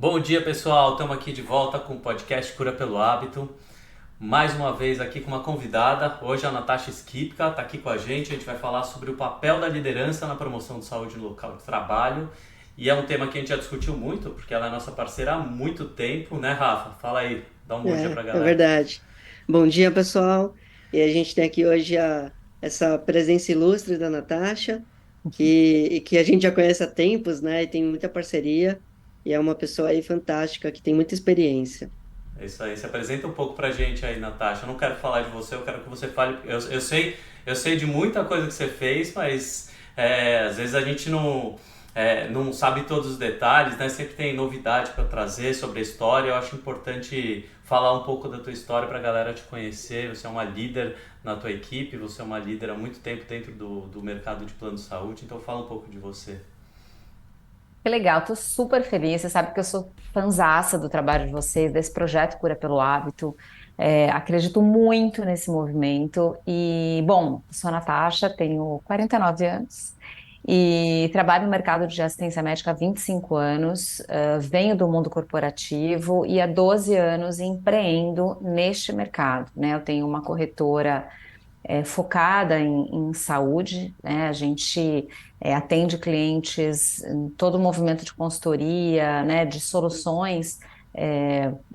Bom dia, pessoal. Estamos aqui de volta com o podcast Cura pelo Hábito. Mais uma vez aqui com uma convidada. Hoje a Natasha Skipka está aqui com a gente. A gente vai falar sobre o papel da liderança na promoção de saúde no local de trabalho. E é um tema que a gente já discutiu muito, porque ela é nossa parceira há muito tempo, né, Rafa? Fala aí, dá um bom dia pra É galera. verdade. Bom dia, pessoal. E a gente tem aqui hoje essa presença ilustre da Natasha, que a gente já conhece há tempos, né? E tem muita parceria. E é uma pessoa aí fantástica, que tem muita experiência. É isso aí, se apresenta um pouco pra gente aí, Natasha. Eu não quero falar de você, eu quero que você fale. Eu sei de muita coisa que você fez, mas às vezes a gente não sabe todos os detalhes, né? Sempre tem novidade para trazer sobre a história. Eu acho importante falar um pouco da tua história para a galera te conhecer. Você é uma líder na tua equipe, você é uma líder há muito tempo dentro do mercado de plano de saúde, então fala um pouco de você. Que legal, tô super feliz. Você sabe que eu sou fanzaça do trabalho de vocês, desse projeto Cura pelo Hábito. Acredito muito nesse movimento. E, bom, sou a Natasha, tenho 49 anos e trabalho no mercado de assistência médica há 25 anos. Venho do mundo corporativo e há 12 anos empreendo neste mercado, né? Eu tenho uma corretora focada em saúde, né? A gente atende clientes em todo o movimento de consultoria, né? De soluções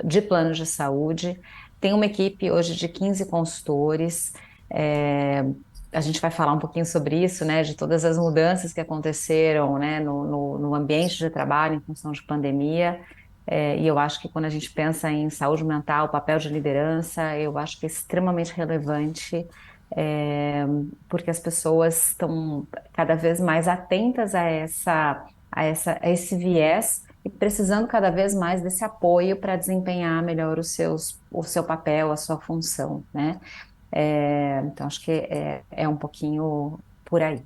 de planos de saúde. Tem uma equipe hoje de 15 consultores. é, a gente vai falar um pouquinho sobre isso, né? De todas as mudanças que aconteceram, né? No ambiente de trabalho em função de pandemia. E eu acho que quando a gente pensa em saúde mental, papel de liderança, eu acho que é extremamente relevante é, porque as pessoas estão cada vez mais atentas a esse viés e precisando cada vez mais desse apoio para desempenhar melhor o seu papel, a sua função, né? Então, acho que é um pouquinho por aí.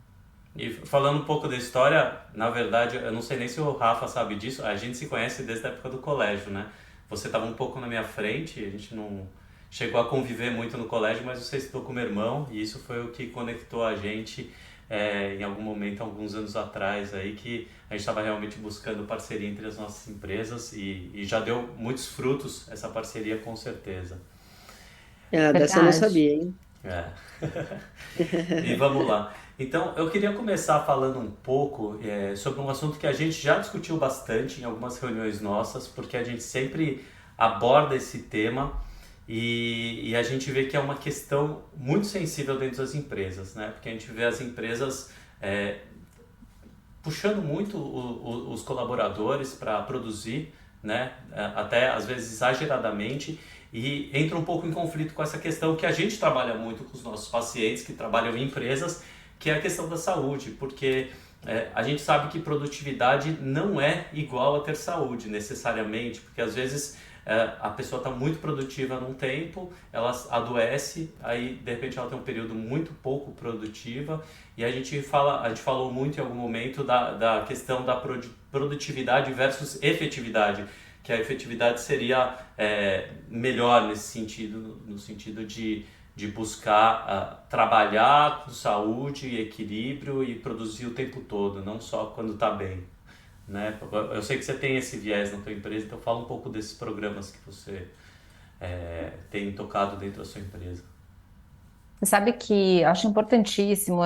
E falando um pouco da história, na verdade, eu não sei nem se o Rafa sabe disso, a gente se conhece desde a época do colégio, né? Você estava um pouco na minha frente, a gente não chegou a conviver muito no colégio, mas você estudou com meu irmão e isso foi o que conectou a gente em algum momento, alguns anos atrás, aí que a gente estava realmente buscando parceria entre as nossas empresas e já deu muitos frutos essa parceria com certeza. Ah, dessa eu não Verdade. sabia, hein? É. E vamos lá. Então, eu queria começar falando um pouco sobre um assunto que a gente já discutiu bastante em algumas reuniões nossas, porque a gente sempre aborda esse tema e a gente vê que é uma questão muito sensível dentro das empresas, né? Porque a gente vê as empresas puxando muito os colaboradores para produzir, né? Até às vezes exageradamente, e entra um pouco em conflito com essa questão que a gente trabalha muito com os nossos pacientes que trabalham em empresas, que é a questão da saúde, porque a gente sabe que produtividade não é igual a ter saúde necessariamente, porque às vezes a pessoa está muito produtiva num tempo, ela adoece, aí de repente ela tem um período muito pouco produtiva e a gente falou muito em algum momento da questão da produtividade versus efetividade, que a efetividade seria melhor nesse sentido, no sentido de buscar trabalhar com saúde e equilíbrio e produzir o tempo todo, não só quando está bem, né? Eu sei que você tem esse viés na tua empresa, então fala um pouco desses programas que você tem tocado dentro da sua empresa. Você sabe que acho importantíssimo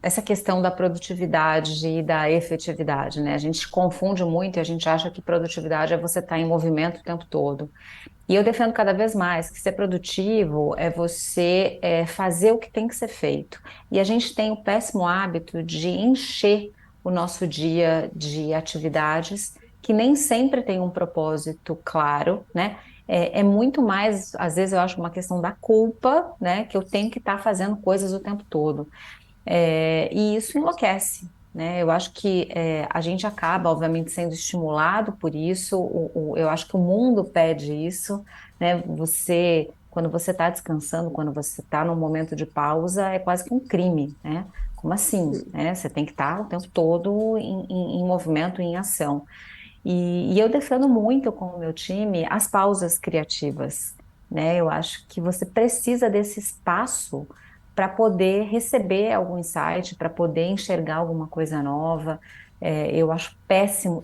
essa questão da produtividade e da efetividade, né? A gente confunde muito e a gente acha que produtividade é você estar em movimento o tempo todo. E eu defendo cada vez mais que ser produtivo é você fazer o que tem que ser feito. E a gente tem o péssimo hábito de encher o nosso dia de atividades que nem sempre tem um propósito claro, né? É muito mais, às vezes eu acho uma questão da culpa, né? Que eu tenho que estar fazendo coisas o tempo todo. E isso enlouquece, né? Eu acho que a gente acaba, obviamente, sendo estimulado por isso. Eu acho que o mundo pede isso, né? Quando você está descansando, quando você está num momento de pausa, é quase que um crime, né? Como assim, né? Você tem que estar o tempo todo em movimento, em ação. E eu defendo muito com o meu time as pausas criativas, né? Eu acho que você precisa desse espaço para poder receber algum insight, para poder enxergar alguma coisa nova. Eu acho péssimo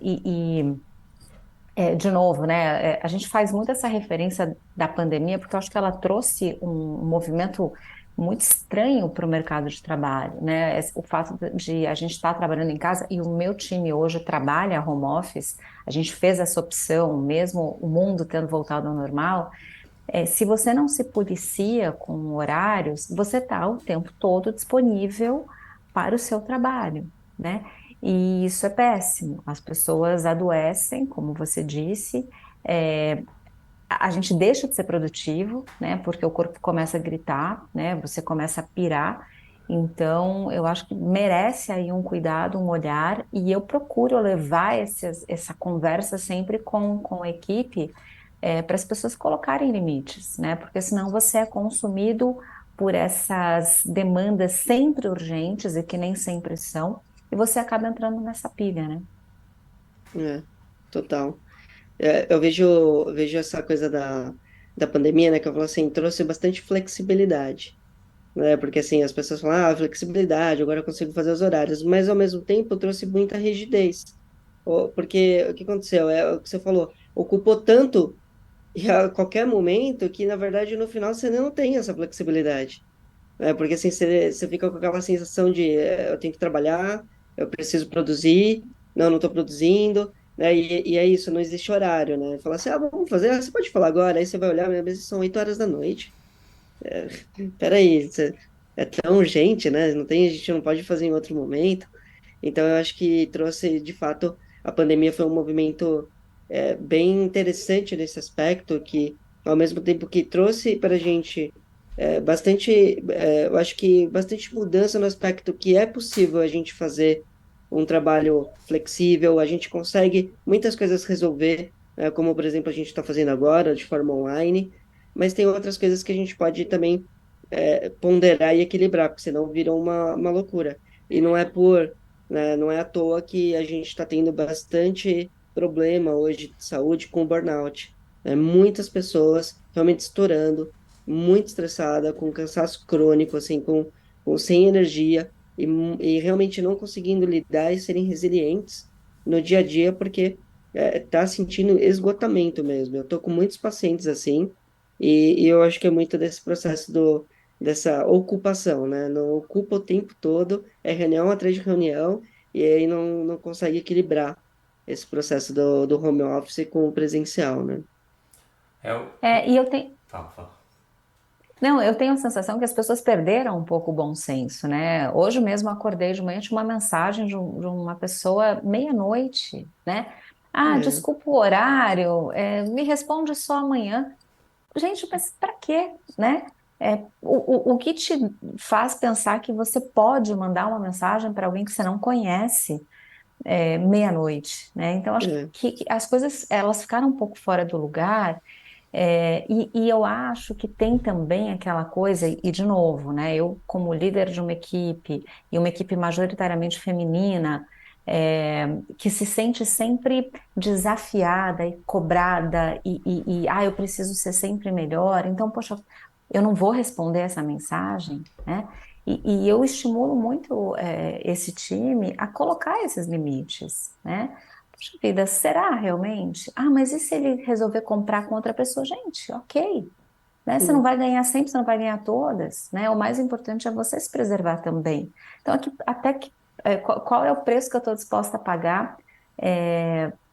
De novo, né? A gente faz muito essa referência da pandemia porque eu acho que ela trouxe um movimento muito estranho para o mercado de trabalho, né? O fato de a gente estar trabalhando em casa e o meu time hoje trabalha home office, a gente fez essa opção, mesmo o mundo tendo voltado ao normal. Se você não se policia com horários, você está o tempo todo disponível para o seu trabalho, né? E isso é péssimo. As pessoas adoecem, como você disse, é, a gente deixa de ser produtivo, né? Porque o corpo começa a gritar, né? Você começa a pirar. Então, eu acho que merece aí um cuidado, um olhar, e eu procuro levar essa conversa sempre com a equipe, para as pessoas colocarem limites, né? Porque senão você é consumido por essas demandas sempre urgentes e que nem sempre são, e você acaba entrando nessa pilha, né? É, total. Eu vejo essa coisa da pandemia, né, que eu falo assim, trouxe bastante flexibilidade, né, porque assim, as pessoas falam, flexibilidade, agora eu consigo fazer os horários, mas ao mesmo tempo trouxe muita rigidez. Porque o que aconteceu? É o que você falou, ocupou tanto e a qualquer momento que, na verdade, no final você não tem essa flexibilidade. Porque assim, você fica com aquela sensação de eu tenho que trabalhar, eu preciso produzir, não estou produzindo, né? E é isso, não existe horário, né? Fala assim, vamos fazer, você pode falar agora, aí você vai olhar, minha mesa são 8 horas da noite. Peraí, é tão urgente, né? Não tem, a gente não pode fazer em outro momento. Então, eu acho que trouxe, de fato, a pandemia foi um movimento bem interessante nesse aspecto, que, ao mesmo tempo que trouxe para a gente bastante, eu acho que bastante mudança no aspecto que é possível a gente fazer um trabalho flexível, a gente consegue muitas coisas resolver, como, por exemplo, a gente está fazendo agora, de forma online, mas tem outras coisas que a gente pode também ponderar e equilibrar, porque senão vira uma loucura. E não é por né? Não é à toa que a gente está tendo bastante problema hoje de saúde com burnout. Muitas pessoas realmente estourando, muito estressada, com cansaço crônico, assim, sem energia e realmente não conseguindo lidar e serem resilientes no dia a dia porque tá sentindo esgotamento mesmo. Eu tô com muitos pacientes assim e eu acho que é muito desse processo dessa ocupação, né? Não ocupa o tempo todo, é reunião atrás de reunião, e aí não consegue equilibrar esse processo do home office com o presencial, né? É o... E eu tenho, Fala, fala. não, eu tenho a sensação que as pessoas perderam um pouco o bom senso, né? Hoje mesmo eu acordei de manhã, tinha uma mensagem de uma pessoa meia-noite, né? Ah, É, desculpa o horário, me responde só amanhã. Gente, mas para quê, né? O que te faz pensar que você pode mandar uma mensagem para alguém que você não conhece meia-noite, né? Então, acho é, que as coisas elas ficaram um pouco fora do lugar, e eu acho que tem também aquela coisa, e de novo, né? Eu, como líder de uma equipe, e uma equipe majoritariamente feminina, que se sente sempre desafiada e cobrada, eu preciso ser sempre melhor, então, poxa, eu não vou responder essa mensagem, né? E eu estimulo muito esse time a colocar esses limites, né? Puxa vida, será realmente? Ah, mas e se ele resolver comprar com outra pessoa? Gente, ok, né? Você não hum, vai ganhar sempre, você não vai ganhar todas, né? O mais importante é você se preservar também. Então, qual é o preço que eu estou disposta a pagar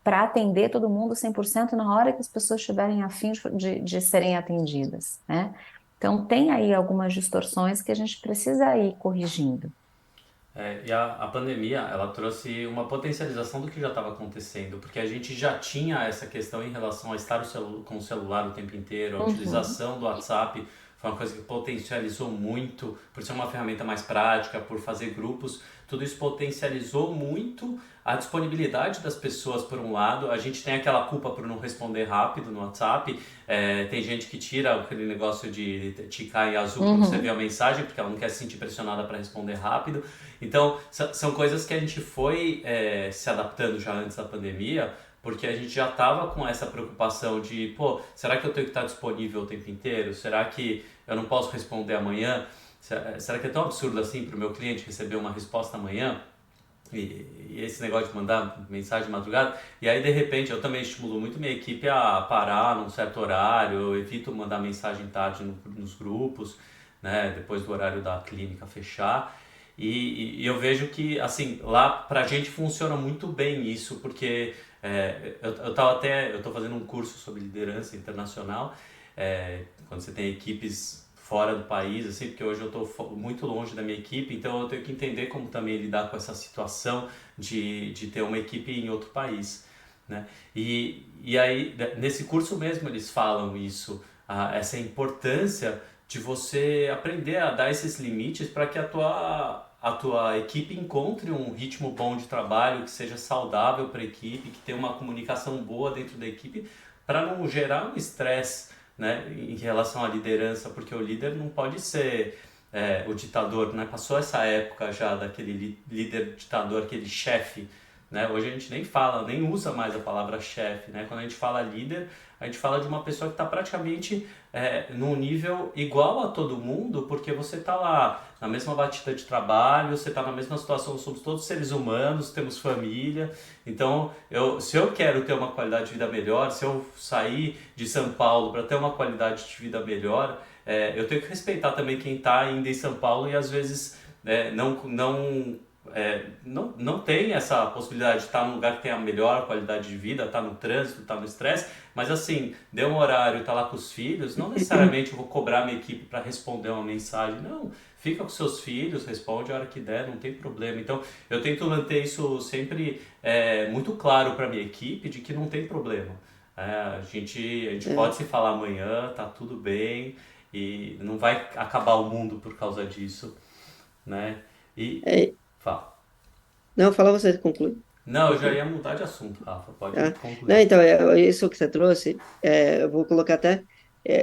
para atender todo mundo 100% na hora que as pessoas estiverem a fim de serem atendidas, né? Então, tem aí algumas distorções que a gente precisa ir corrigindo. E a pandemia, ela trouxe uma potencialização do que já estava acontecendo, porque a gente já tinha essa questão em relação a estar com o celular o tempo inteiro, a Uhum. utilização do WhatsApp foi uma coisa que potencializou muito, por ser uma ferramenta mais prática, por fazer grupos, tudo isso potencializou muito a disponibilidade das pessoas, por um lado. A gente tem aquela culpa por não responder rápido no WhatsApp, tem gente que tira aquele negócio de ticar em azul para você ver a Uhum. mensagem, porque ela não quer se sentir pressionada para responder rápido. Então, são coisas que a gente foi se adaptando já antes da pandemia, porque a gente já estava com essa preocupação de, pô, será que eu tenho que estar disponível o tempo inteiro? Será que eu não posso responder amanhã? Será que é tão absurdo assim para o meu cliente receber uma resposta amanhã? e esse negócio de mandar mensagem de madrugada, e aí de repente eu também estimulo muito minha equipe a parar num certo horário, eu evito mandar mensagem tarde nos grupos, né, depois do horário da clínica fechar, e eu vejo que, assim, lá pra gente funciona muito bem isso, porque eu tô fazendo um curso sobre liderança internacional, quando você tem equipes fora do país, assim, porque hoje eu estou muito longe da minha equipe, então eu tenho que entender como também lidar com essa situação de ter uma equipe em outro país, né? E aí, nesse curso mesmo, eles falam isso, essa importância de você aprender a dar esses limites para que a tua equipe encontre um ritmo bom de trabalho, que seja saudável para a equipe, que tenha uma comunicação boa dentro da equipe, para não gerar um estresse, né, em relação à liderança, porque o líder não pode ser o ditador, né? Passou essa época já daquele líder ditador, aquele chefe, né? Hoje a gente nem fala, nem usa mais a palavra chefe, né? Quando a gente fala líder, a gente fala de uma pessoa que está praticamente num nível igual a todo mundo, porque você está lá na mesma batida de trabalho, você está na mesma situação, somos todos seres humanos, temos família, então se eu quero ter uma qualidade de vida melhor, se eu sair de São Paulo para ter uma qualidade de vida melhor, eu tenho que respeitar também quem está ainda em São Paulo e às vezes não tem essa possibilidade de estar num lugar que tem a melhor qualidade de vida, estar no trânsito, estar no estresse, mas assim, deu um horário, tá lá com os filhos, não necessariamente eu vou cobrar minha equipe para responder uma mensagem, não, fica com seus filhos, responde a hora que der, não tem problema. Então, eu tento manter isso sempre muito claro para minha equipe, de que não tem problema. A gente É, pode se falar amanhã, tá tudo bem, e não vai acabar o mundo por causa disso, né? E, é, fala. não, fala você, conclui. Não, eu já Conclui. ia mudar de assunto, Rafa. Pode Tá? Não, concluir. então, isso que você trouxe, eu vou colocar até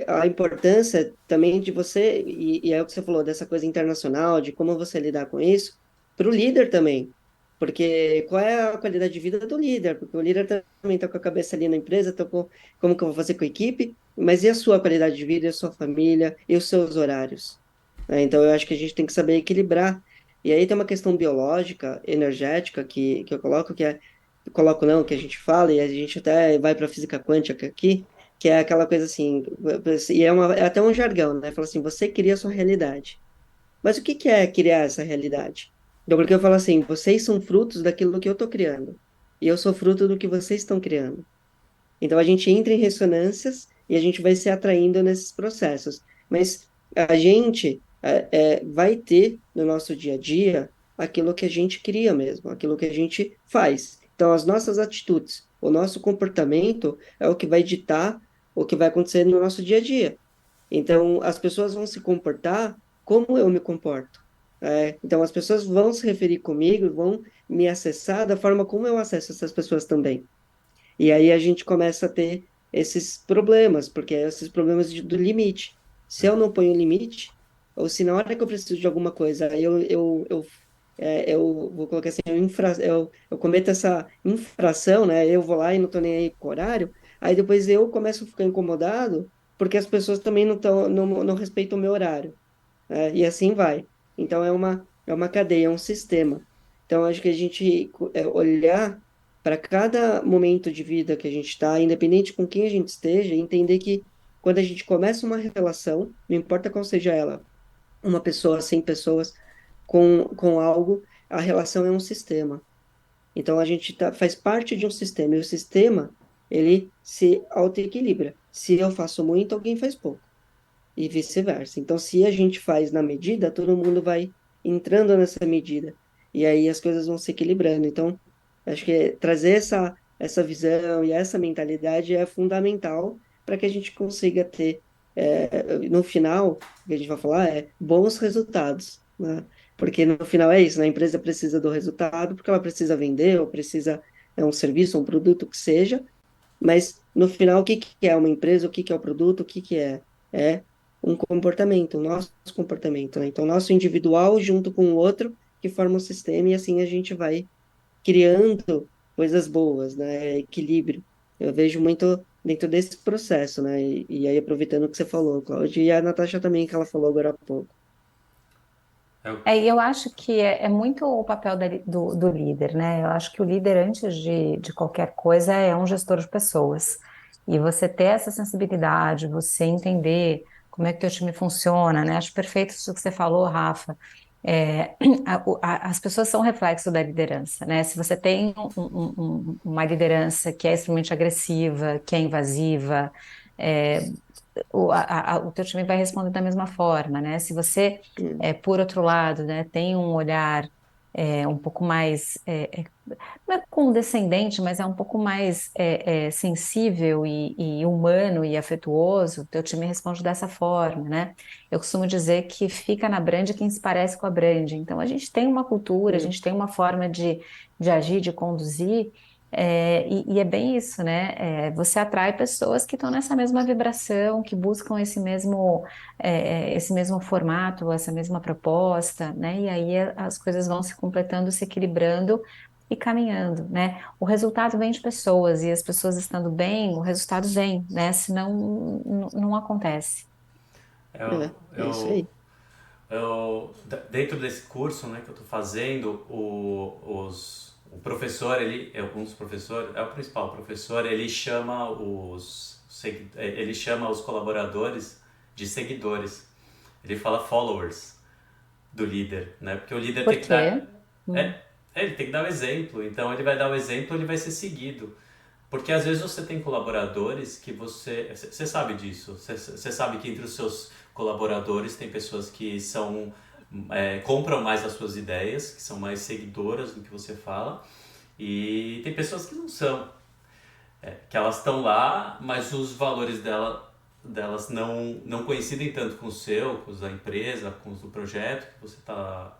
a importância também de você, e é o que você falou, dessa coisa internacional, de como você lidar com isso, para o líder também. Porque qual é a qualidade de vida do líder? Porque o líder também está com a cabeça ali na empresa, tá com, como que eu vou fazer com a equipe, mas e a sua qualidade de vida, e a sua família, e os seus horários? Então, eu acho que a gente tem que saber equilibrar. E aí tem uma questão biológica, energética, que eu coloco, que é coloco não, que a gente fala, e a gente até vai para a física quântica aqui, que é aquela coisa assim, e é até um jargão, né? Fala assim, você cria a sua realidade. Mas o que que é criar essa realidade? Então, porque eu falo assim, vocês são frutos daquilo que eu estou criando, e eu sou fruto do que vocês estão criando. Então, a gente entra em ressonâncias e a gente vai se atraindo nesses processos. Mas a gente vai ter no nosso dia a dia aquilo que a gente cria mesmo, aquilo que a gente faz. Então, as nossas atitudes, o nosso comportamento é o que vai ditar o que vai acontecer no nosso dia a dia. Então, as pessoas vão se comportar como eu me comporto. Então, as pessoas vão se referir comigo, vão me acessar da forma como eu acesso essas pessoas também. E aí a gente começa a ter esses problemas, porque é esses problemas do limite. Se eu não ponho limite, ou se na hora que eu preciso de alguma coisa, eu vou colocar assim, eu cometo essa infração, né? Eu vou lá e não estou nem aí com o horário, aí depois eu começo a ficar incomodado, porque as pessoas também não respeitam o meu horário, né? E assim vai. Então é uma cadeia, é um sistema. Então acho que a gente olhar para cada momento de vida que a gente está, independente com quem a gente esteja, e entender que quando a gente começa uma relação, não importa qual seja ela, uma pessoa, 100 pessoas, com algo, a relação é um sistema. Então a gente faz parte de um sistema, e o sistema, ele se autoequilibra. Se eu faço muito, alguém faz pouco e vice-versa. Então, se a gente faz na medida, todo mundo vai entrando nessa medida. E aí as coisas vão se equilibrando. Então, acho que trazer essa visão e essa mentalidade é fundamental para que a gente consiga ter, no final, o que a gente vai falar bons resultados, né? Porque no final é isso, né? A empresa precisa do resultado porque ela precisa vender ou precisa um serviço, um produto que seja, mas no final, o que que é uma empresa, o que que é o produto, o que que é? É um comportamento, o nosso comportamento, né? Então, nosso individual junto com o outro que forma um sistema e assim a gente vai criando coisas boas, né? Equilíbrio. Eu vejo muito dentro desse processo, né? E aí, aproveitando o que você falou, Cláudia, e a Natasha também, que ela falou agora há pouco. Eu, E eu acho que é muito o papel do líder, né? Eu acho que o líder, antes de qualquer coisa, é um gestor de pessoas. E você ter essa sensibilidade, você entender como é que o teu time funciona, né? Acho perfeito isso que você falou, Rafa. É, as pessoas são reflexo da liderança, né? Se você tem uma liderança que é extremamente agressiva, que é invasiva, é, o teu time vai responder da mesma forma, né? Se você, Hum, por outro lado, né, tem um olhar um pouco mais, não é condescendente, mas é um pouco mais sensível e humano e afetuoso, o teu time responde dessa forma, né? Eu costumo dizer que fica na brand quem se parece com a brand. Então, a gente tem uma cultura, a hum, gente tem uma forma de agir, de conduzir, e é bem isso, né? Você atrai pessoas que estão nessa mesma vibração, que buscam esse mesmo formato, essa mesma proposta, né? E aí as coisas vão se completando, se equilibrando e caminhando, né? O resultado vem de pessoas e as pessoas estando bem, o resultado vem, né? Senão não acontece. eu, é isso eu, aí. dentro desse curso, né, que eu estou fazendo, o professor, um dos professores, é o principal professor, ele chama os colaboradores de seguidores. Ele fala followers do líder, né? Porque o líder Por tem que dar, quê? é, Hum. ele tem que dar o exemplo. Então ele vai dar o exemplo, ele vai ser seguido. Porque às vezes você tem colaboradores que você sabe disso. Você sabe que entre os seus colaboradores tem pessoas que compram mais as suas ideias, que são mais seguidoras do que você fala, e tem pessoas que não são, que elas estão lá, mas os valores delas não coincidem tanto com o seu, com os da empresa, com os do projeto que você tá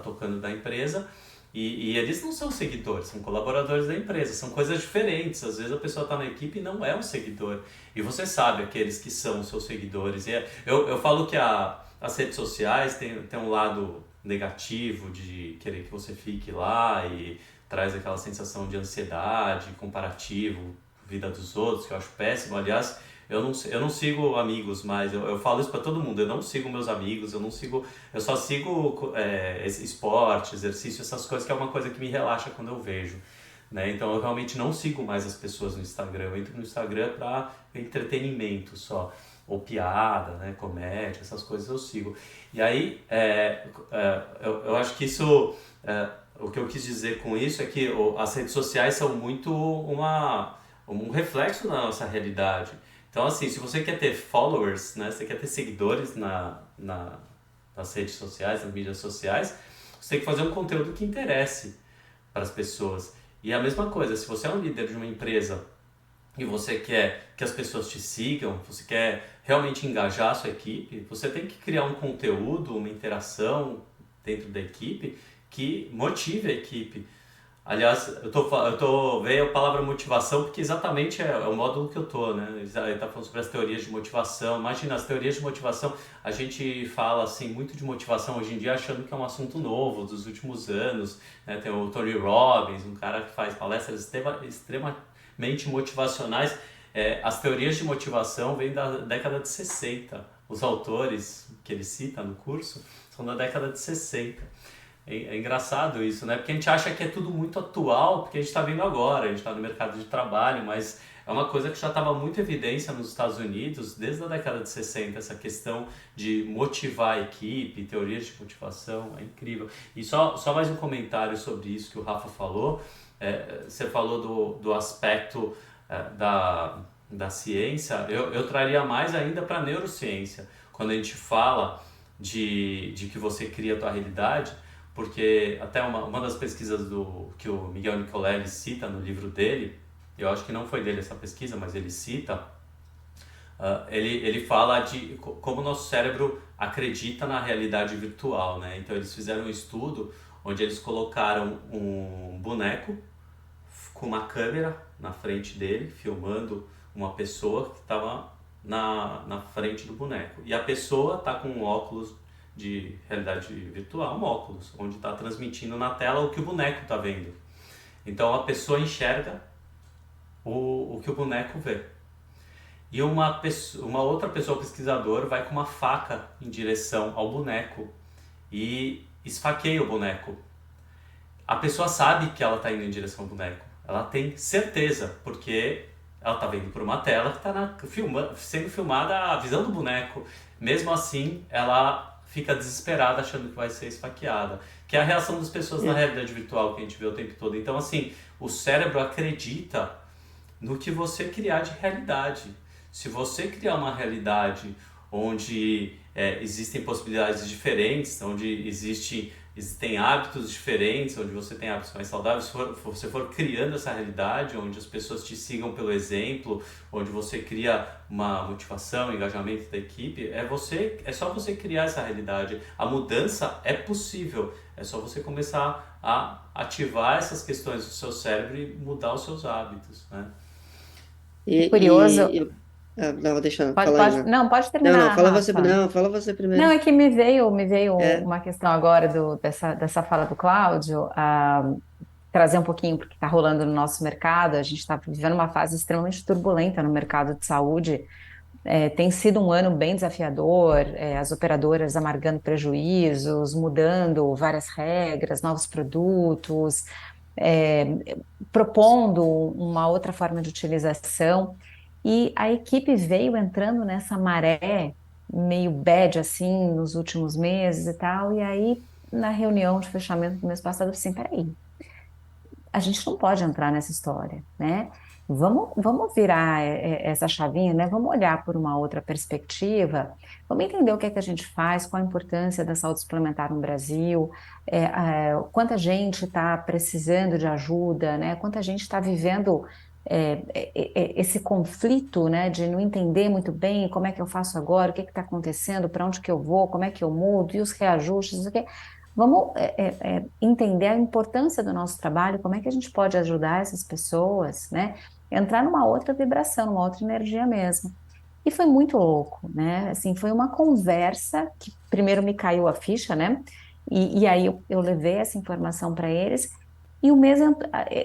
tocando da empresa. E eles não são seguidores, são colaboradores da empresa, são coisas diferentes. Às vezes a pessoa está na equipe e não é um seguidor. E você sabe aqueles que são seus seguidores. Eu falo que as redes sociais tem um lado negativo de querer que você fique lá e traz aquela sensação de ansiedade, comparativo, vida dos outros, que eu acho péssimo. Aliás, eu não sigo amigos mais, eu falo isso para todo mundo, eu não sigo meus amigos, eu só sigo esporte, exercício, essas coisas, que é uma coisa que me relaxa quando eu vejo. Né? Então eu realmente não sigo mais as pessoas no Instagram, eu entro no Instagram para entretenimento só, ou piada, né? Comédia, essas coisas eu sigo. E aí, eu acho que isso, o que eu quis dizer com isso é que as redes sociais são muito um reflexo da nossa realidade. Então, assim, se você quer ter followers, né, você quer ter seguidores nas redes sociais, nas mídias sociais, você tem que fazer um conteúdo que interesse para as pessoas. E a mesma coisa, se você é um líder de uma empresa e você quer que as pessoas te sigam, você quer realmente engajar a sua equipe, você tem que criar um conteúdo, uma interação dentro da equipe que motive a equipe. Aliás, veio a palavra motivação porque exatamente é o módulo que eu tô, né? Ele tá falando sobre as teorias de motivação. Imagina, as teorias de motivação, a gente fala assim muito de motivação hoje em dia achando que é um assunto novo dos últimos anos, né? Tem o Tony Robbins, um cara que faz palestras extremamente motivacionais. As teorias de motivação vêm da década de 60. Os autores que ele cita no curso são da década de 60. É engraçado isso, né? Porque a gente acha que é tudo muito atual, porque a gente está vendo agora, a gente está no mercado de trabalho, mas é uma coisa que já estava muito em evidência nos Estados Unidos desde a década de 60, essa questão de motivar a equipe, teorias de motivação, é incrível. E só mais um comentário sobre isso que o Rafa falou. Você falou do aspecto da ciência, eu traria mais ainda para a neurociência. Quando a gente fala de que você cria a tua realidade, porque até uma das pesquisas que o Miguel Nicolelli cita no livro dele, eu acho que não foi dele essa pesquisa, mas ele cita, ele fala de como o nosso cérebro acredita na realidade virtual, né? Então eles fizeram um estudo onde eles colocaram um boneco com uma câmera na frente dele, filmando uma pessoa que estava na frente do boneco. E a pessoa está com um óculos de realidade virtual, um óculos, onde está transmitindo na tela o que o boneco está vendo. Então a pessoa enxerga o que o boneco vê. E uma outra pessoa pesquisadora vai com uma faca em direção ao boneco e esfaqueia o boneco. A pessoa sabe que ela está indo em direção ao boneco. Ela tem certeza, porque ela está vendo por uma tela que está sendo filmada a visão do boneco. Mesmo assim, ela fica desesperada achando que vai ser esfaqueada. Que é a reação das pessoas na É. realidade virtual que a gente vê o tempo todo. Então, assim, o cérebro acredita no que você criar de realidade. Se você criar uma realidade onde existem possibilidades diferentes, onde existem hábitos diferentes, onde você tem hábitos mais saudáveis, se você for criando essa realidade, onde as pessoas te sigam pelo exemplo, onde você cria uma motivação, engajamento da equipe, é só você criar essa realidade. A mudança é possível, é só você começar a ativar essas questões do seu cérebro e mudar os seus hábitos, né? Curioso. Não, vou deixar, Pode, fala aí, pode, né? não, pode Não, terminar, fala você, Rafa. não, fala você Não, primeiro. é que me veio É, uma questão agora dessa fala do Cláudio, trazer um pouquinho porque está rolando no nosso mercado. A gente está vivendo uma fase extremamente turbulenta no mercado de saúde. Tem sido um ano bem desafiador, as operadoras amargando prejuízos, mudando várias regras, novos produtos, é, propondo uma outra forma de utilização. E a equipe veio entrando nessa maré meio bad assim nos últimos meses e tal. E aí, na reunião de fechamento do mês passado, eu falei assim: peraí, a gente não pode entrar nessa história, né? Vamos virar essa chavinha, né? Vamos olhar por uma outra perspectiva, vamos entender o que é que a gente faz, qual a importância da saúde suplementar no Brasil, quanta gente está precisando de ajuda, né? Quanta gente está vivendo esse conflito, né? De não entender muito bem como é que eu faço agora, o que está acontecendo, para onde que eu vou, como é que eu mudo, e os reajustes, não sei o quê. Vamos entender a importância do nosso trabalho, como é que a gente pode ajudar essas pessoas, né? Entrar numa outra vibração, numa outra energia mesmo. E foi muito louco, né? Assim, foi uma conversa que primeiro me caiu a ficha, né? E aí eu levei essa informação para eles. E o mês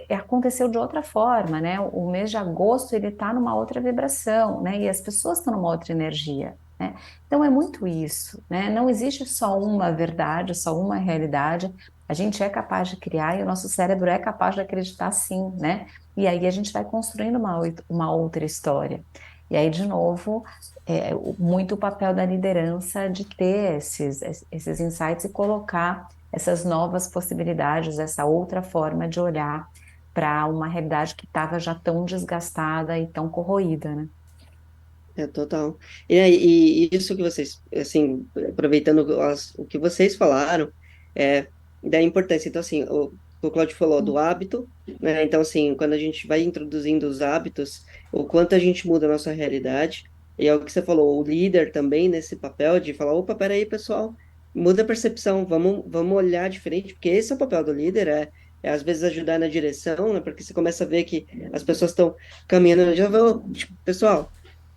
aconteceu de outra forma, né? O mês de agosto ele está numa outra vibração, né? E as pessoas estão numa outra energia, né? Então é muito isso, né? Não existe só uma verdade, só uma realidade. A gente é capaz de criar e o nosso cérebro é capaz de acreditar sim, né? E aí a gente vai construindo uma outra história. E aí, de novo, muito o papel da liderança de ter esses insights e colocar essas novas possibilidades, essa outra forma de olhar para uma realidade que estava já tão desgastada e tão corroída, né? total. E isso que vocês, assim, aproveitando o que vocês falaram, da importância. Então, assim, o Claudio falou do hábito, né? Então, assim, quando a gente vai introduzindo os hábitos, o quanto a gente muda a nossa realidade, e é o que você falou, o líder também nesse papel de falar, opa, peraí, pessoal, muda a percepção, vamos olhar diferente, porque esse é o papel do líder, às vezes ajudar na direção, né? Porque você começa a ver que as pessoas estão caminhando, já vou, tipo, pessoal,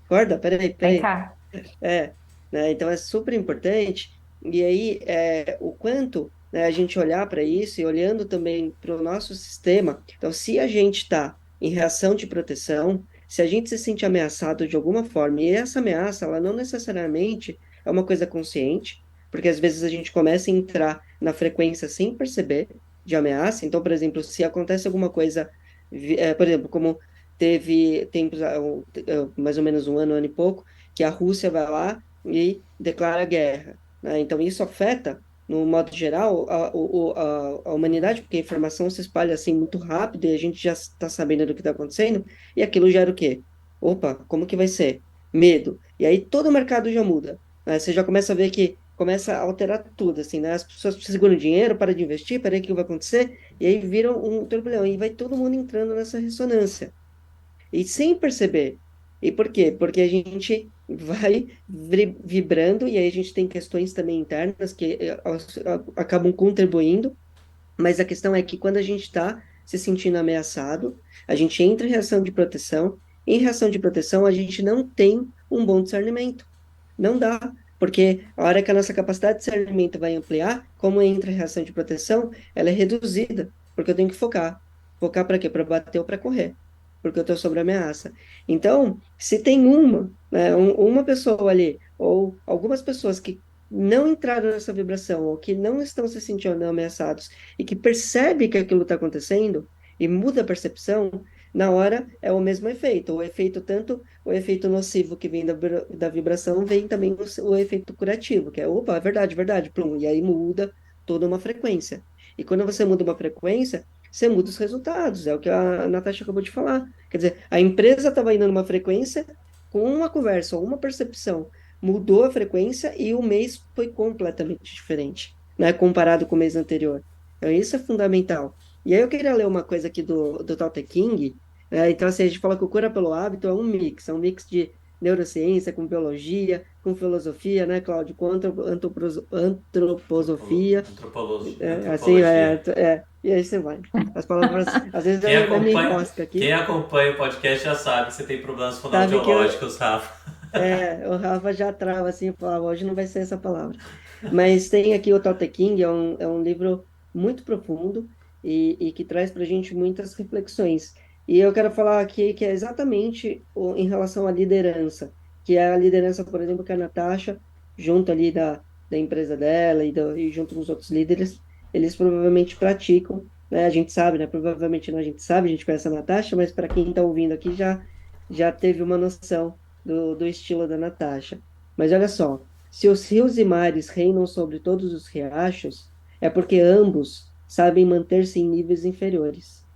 acorda, peraí, Vem peraí. cá. Né? Então é super importante. E aí, o quanto, né, a gente olhar para isso e olhando também para o nosso sistema. Então, se a gente está em reação de proteção, se a gente se sente ameaçado de alguma forma, e essa ameaça, ela não necessariamente é uma coisa consciente, porque às vezes a gente começa a entrar na frequência sem perceber de ameaça. Então, por exemplo, se acontece alguma coisa, por exemplo, como teve tempos, mais ou menos um ano e pouco, que a Rússia vai lá e declara guerra, né? Então, isso afeta, no modo geral, a humanidade, porque a informação se espalha assim muito rápido e a gente já está sabendo do que está acontecendo, e aquilo gera o quê? Opa, como que vai ser? Medo. E aí todo o mercado já muda, né? Você já começa a ver que começa a alterar tudo, assim, né? As pessoas seguram dinheiro, para de investir, para aí o que vai acontecer, e aí viram um turbilhão, e vai todo mundo entrando nessa ressonância e sem perceber. E por quê? Porque a gente vai vibrando e aí a gente tem questões também internas que acabam contribuindo, mas a questão é que quando a gente está se sentindo ameaçado, a gente entra em reação de proteção. Em reação de proteção, a gente não tem um bom discernimento. Não dá, porque a hora que a nossa capacidade de discernimento vai ampliar, como entra em reação de proteção, ela é reduzida, porque eu tenho que focar. Focar para quê? Para bater ou para correr, porque eu estou sob ameaça. Então, se tem uma, né, uma pessoa ali, ou algumas pessoas que não entraram nessa vibração, ou que não estão se sentindo ameaçados, e que percebe que aquilo está acontecendo, e muda a percepção, na hora é o mesmo efeito. O efeito, tanto o efeito nocivo que vem da vibração, vem também o efeito curativo, que é, opa, é verdade, verdade, plum, e aí muda toda uma frequência. E quando você muda uma frequência, você muda os resultados, é o que a Natasha acabou de falar. Quer dizer, a empresa estava indo numa frequência com uma conversa ou uma percepção, mudou a frequência e o mês foi completamente diferente, né, comparado com o mês anterior. Então, isso é fundamental. E aí eu queria ler uma coisa aqui do Tao Te Ching, né? Então, assim, a gente fala que o cura pelo hábito é um mix de neurociência com biologia, com filosofia, né, Cláudio, com antroposofia, assim, Antropologia. e aí você vai. As palavras, às vezes Quem eu me acompanha, enrosco quem aqui, acompanha o podcast já sabe que você tem problemas sabe que eu, fonoaudiológicos, Rafa. o Rafa já trava assim, falava, hoje não vai ser essa palavra. Mas tem aqui o Tao Te Ching, é um livro muito profundo e que traz para a gente muitas reflexões. E eu quero falar aqui que é exatamente em relação à liderança, que é a liderança, por exemplo, que a Natasha, junto ali da empresa dela e junto com os outros líderes, eles provavelmente praticam, né? A gente sabe, né? Provavelmente não a gente sabe, a gente conhece a Natasha, mas para quem está ouvindo aqui já teve uma noção do estilo da Natasha. Mas olha só, se os rios e mares reinam sobre todos os riachos, é porque ambos sabem manter-se em níveis inferiores.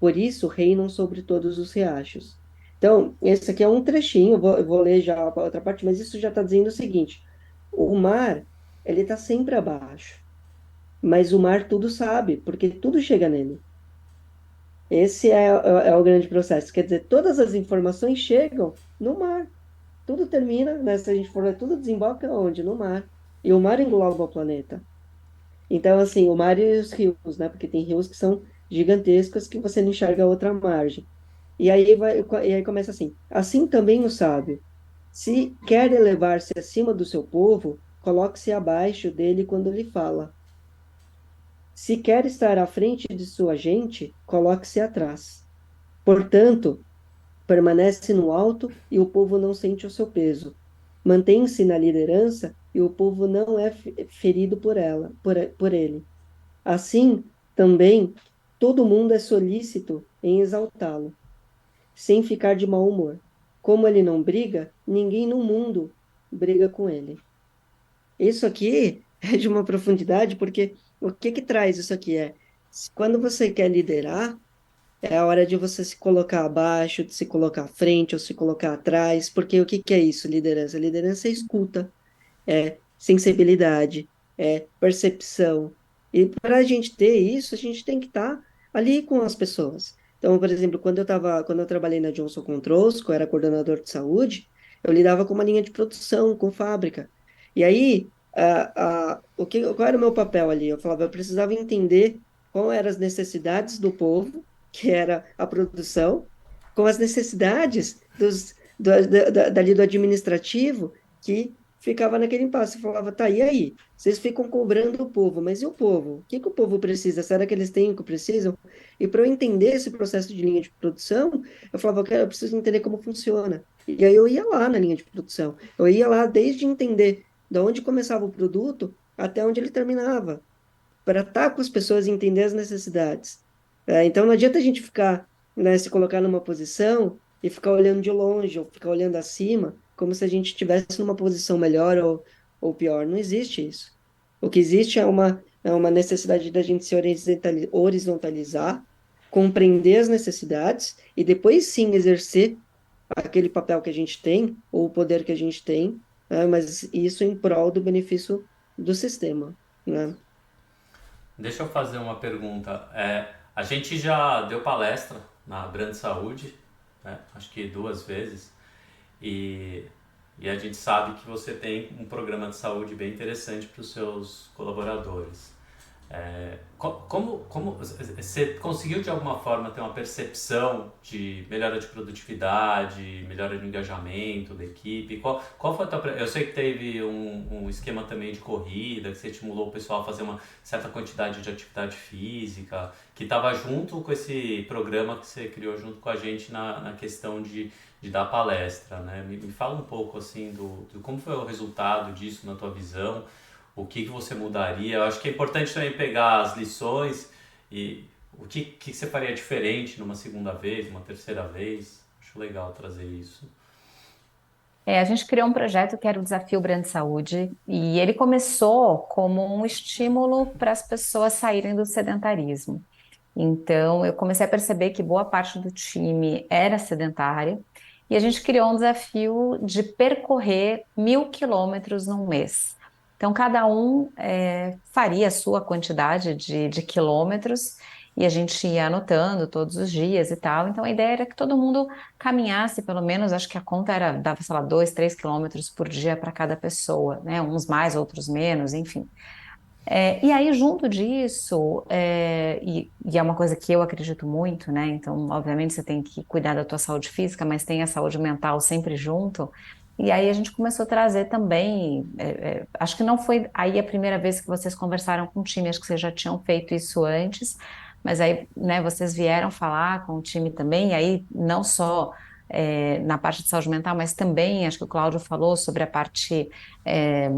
Por isso reinam sobre todos os riachos. Então, esse aqui é um trechinho, eu vou ler já a outra parte, mas isso já está dizendo o seguinte: o mar, ele está sempre abaixo, mas o mar tudo sabe, porque tudo chega nele. Esse é o grande processo. Quer dizer, todas as informações chegam no mar. Tudo termina, né? Se a gente for ver, tudo desemboca onde? No mar. E o mar engloba o planeta. Então, assim, o mar e os rios, né? Porque tem rios que são gigantescos que você não enxerga a outra margem. E aí começa assim: assim também o sábio. Se quer elevar-se acima do seu povo, coloque-se abaixo dele quando ele fala. Se quer estar à frente de sua gente, coloque-se atrás. Portanto, permanece no alto e o povo não sente o seu peso. Mantém-se na liderança e o povo não é ferido por ela, por ele. Assim, também, todo mundo é solícito em exaltá-lo, sem ficar de mau humor. Como ele não briga, ninguém no mundo briga com ele. Isso aqui é de uma profundidade, porque o que que traz isso aqui é, quando você quer liderar, é a hora de você se colocar abaixo, de se colocar à frente ou se colocar atrás, porque o que que é isso, liderança? Liderança é escuta, é sensibilidade, é percepção. E para a gente ter isso, a gente tem que estar ali com as pessoas. Então, por exemplo, quando eu trabalhei na Johnson Controls, que eu era coordenador de saúde, eu lidava com uma linha de produção, com fábrica. E aí, qual era o meu papel ali? Eu falava, eu precisava entender qual eram as necessidades do povo, que era a produção, com as necessidades dali do administrativo, que ficava naquele impasse. Falava, tá, e aí? Vocês ficam cobrando o povo, mas e o povo? O que que o povo precisa? Será que eles têm o que precisam? E para eu entender esse processo de linha de produção, eu falava, eu preciso entender como funciona. E aí eu ia lá na linha de produção. Eu ia lá desde entender de onde começava o produto até onde ele terminava, para estar com as pessoas e entender as necessidades. Então não adianta a gente ficar, né, se colocar numa posição e ficar olhando de longe ou ficar olhando acima, como se a gente estivesse numa posição melhor ou pior. Não existe isso. O que existe é uma necessidade da gente se horizontalizar, compreender as necessidades e depois sim exercer aquele papel que a gente tem ou o poder que a gente tem, né, mas isso em prol do benefício do sistema, né? Deixa eu fazer uma pergunta. A gente já deu palestra na Brand Saúde, né? Acho que 2 vezes, e, e a gente sabe que você tem um programa de saúde bem interessante para os seus colaboradores. Como você conseguiu de alguma forma ter uma percepção de melhora de produtividade, melhora de engajamento da equipe? Qual foi a tua, eu sei que teve um esquema também de corrida, que você estimulou o pessoal a fazer uma certa quantidade de atividade física, que estava junto com esse programa que você criou junto com a gente na questão de dar palestra, né? Me fala um pouco assim do como foi o resultado disso na tua visão, o que você mudaria. Eu acho que é importante também pegar as lições e o que você faria diferente numa segunda vez, uma terceira vez. Acho legal trazer isso. A gente criou um projeto que era o Desafio Brand Saúde, e ele começou como um estímulo para as pessoas saírem do sedentarismo. Então, eu comecei a perceber que boa parte do time era sedentária, e a gente criou um desafio de percorrer 1.000 quilômetros num mês. Então, cada um faria a sua quantidade de quilômetros, e a gente ia anotando todos os dias e tal. Então, a ideia era que todo mundo caminhasse, pelo menos, acho que a conta era, dava, sei lá, 2, 3 quilômetros por dia para cada pessoa, né? Uns mais, outros menos, enfim. E aí, junto disso, e é uma coisa que eu acredito muito, né? Então, obviamente, você tem que cuidar da tua saúde física, mas tem a saúde mental sempre junto. E aí a gente começou a trazer também. Acho que não foi aí a primeira vez que vocês conversaram com o time, acho que vocês já tinham feito isso antes, mas aí, né, vocês vieram falar com o time também, e aí não só na parte de saúde mental, mas também, acho que o Cláudio falou sobre a parte é,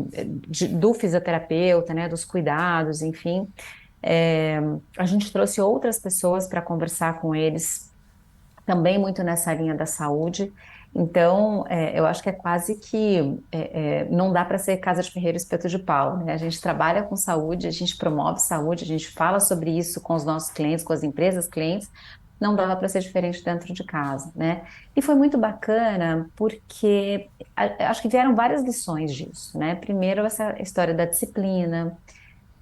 do fisioterapeuta, né, dos cuidados, enfim. É, a gente trouxe outras pessoas para conversar com eles, também muito nessa linha da saúde. Então, eu acho que é quase que não dá para ser casa de ferreiro e espeto de pau, né? A gente trabalha com saúde, a gente promove saúde, a gente fala sobre isso com os nossos clientes, com as empresas clientes, não dava para ser diferente dentro de casa, né? E foi muito bacana porque acho que vieram várias lições disso, né? Primeiro, essa história da disciplina,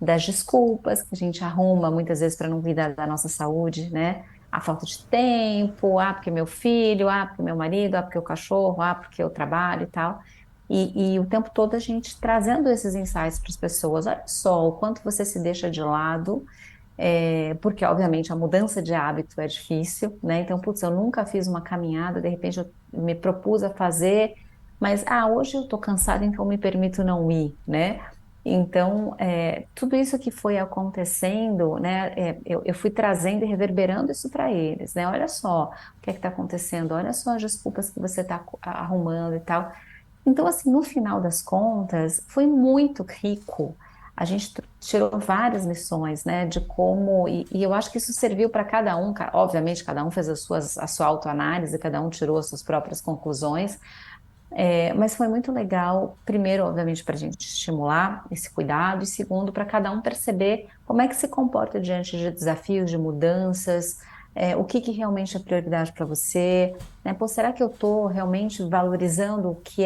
das desculpas que a gente arruma muitas vezes para não cuidar da nossa saúde, né? A falta de tempo, porque meu filho, porque meu marido, porque o cachorro, porque eu trabalho e tal. E o tempo todo a gente trazendo esses insights para as pessoas. Olha só o quanto você se deixa de lado, porque obviamente a mudança de hábito é difícil, né? Então, putz, eu nunca fiz uma caminhada, de repente eu me propus a fazer, mas hoje eu estou cansada, então me permito não ir, né? Então, tudo isso que foi acontecendo, né, eu fui trazendo e reverberando isso para eles, né? Olha só o que é que está acontecendo, olha só as desculpas que você está arrumando e tal. Então, assim, no final das contas, foi muito rico. A gente tirou várias lições, né, de como, e eu acho que isso serviu para cada um, obviamente, cada um fez a sua autoanálise, cada um tirou as suas próprias conclusões, mas foi muito legal, primeiro, obviamente, para a gente estimular esse cuidado, e segundo, para cada um perceber como é que se comporta diante de desafios, de mudanças, o que realmente é prioridade para você, né? Pô, será que eu estou realmente valorizando o que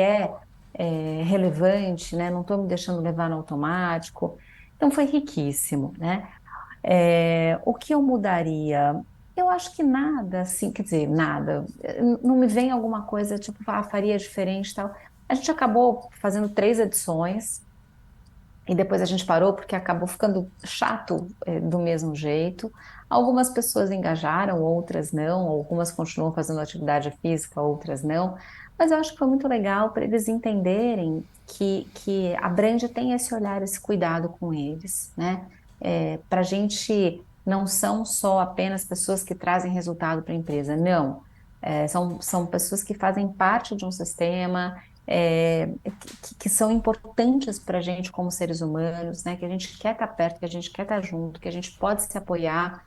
relevante, né? Não estou me deixando levar no automático. Então, foi riquíssimo, né? O que eu mudaria? Eu acho que nada, assim, quer dizer, nada. Não me vem alguma coisa tipo, faria diferente e tal. A gente acabou fazendo 3 edições e depois a gente parou porque acabou ficando chato, do mesmo jeito. Algumas pessoas engajaram, outras não. Algumas continuam fazendo atividade física, outras não. Mas eu acho que foi muito legal para eles entenderem que a Brand tem esse olhar, esse cuidado com eles, né? Para a gente não são só apenas pessoas que trazem resultado para a empresa, não. São pessoas que fazem parte de um sistema, que são importantes para a gente como seres humanos, né? Que a gente quer estar perto, que a gente quer estar junto, que a gente pode se apoiar,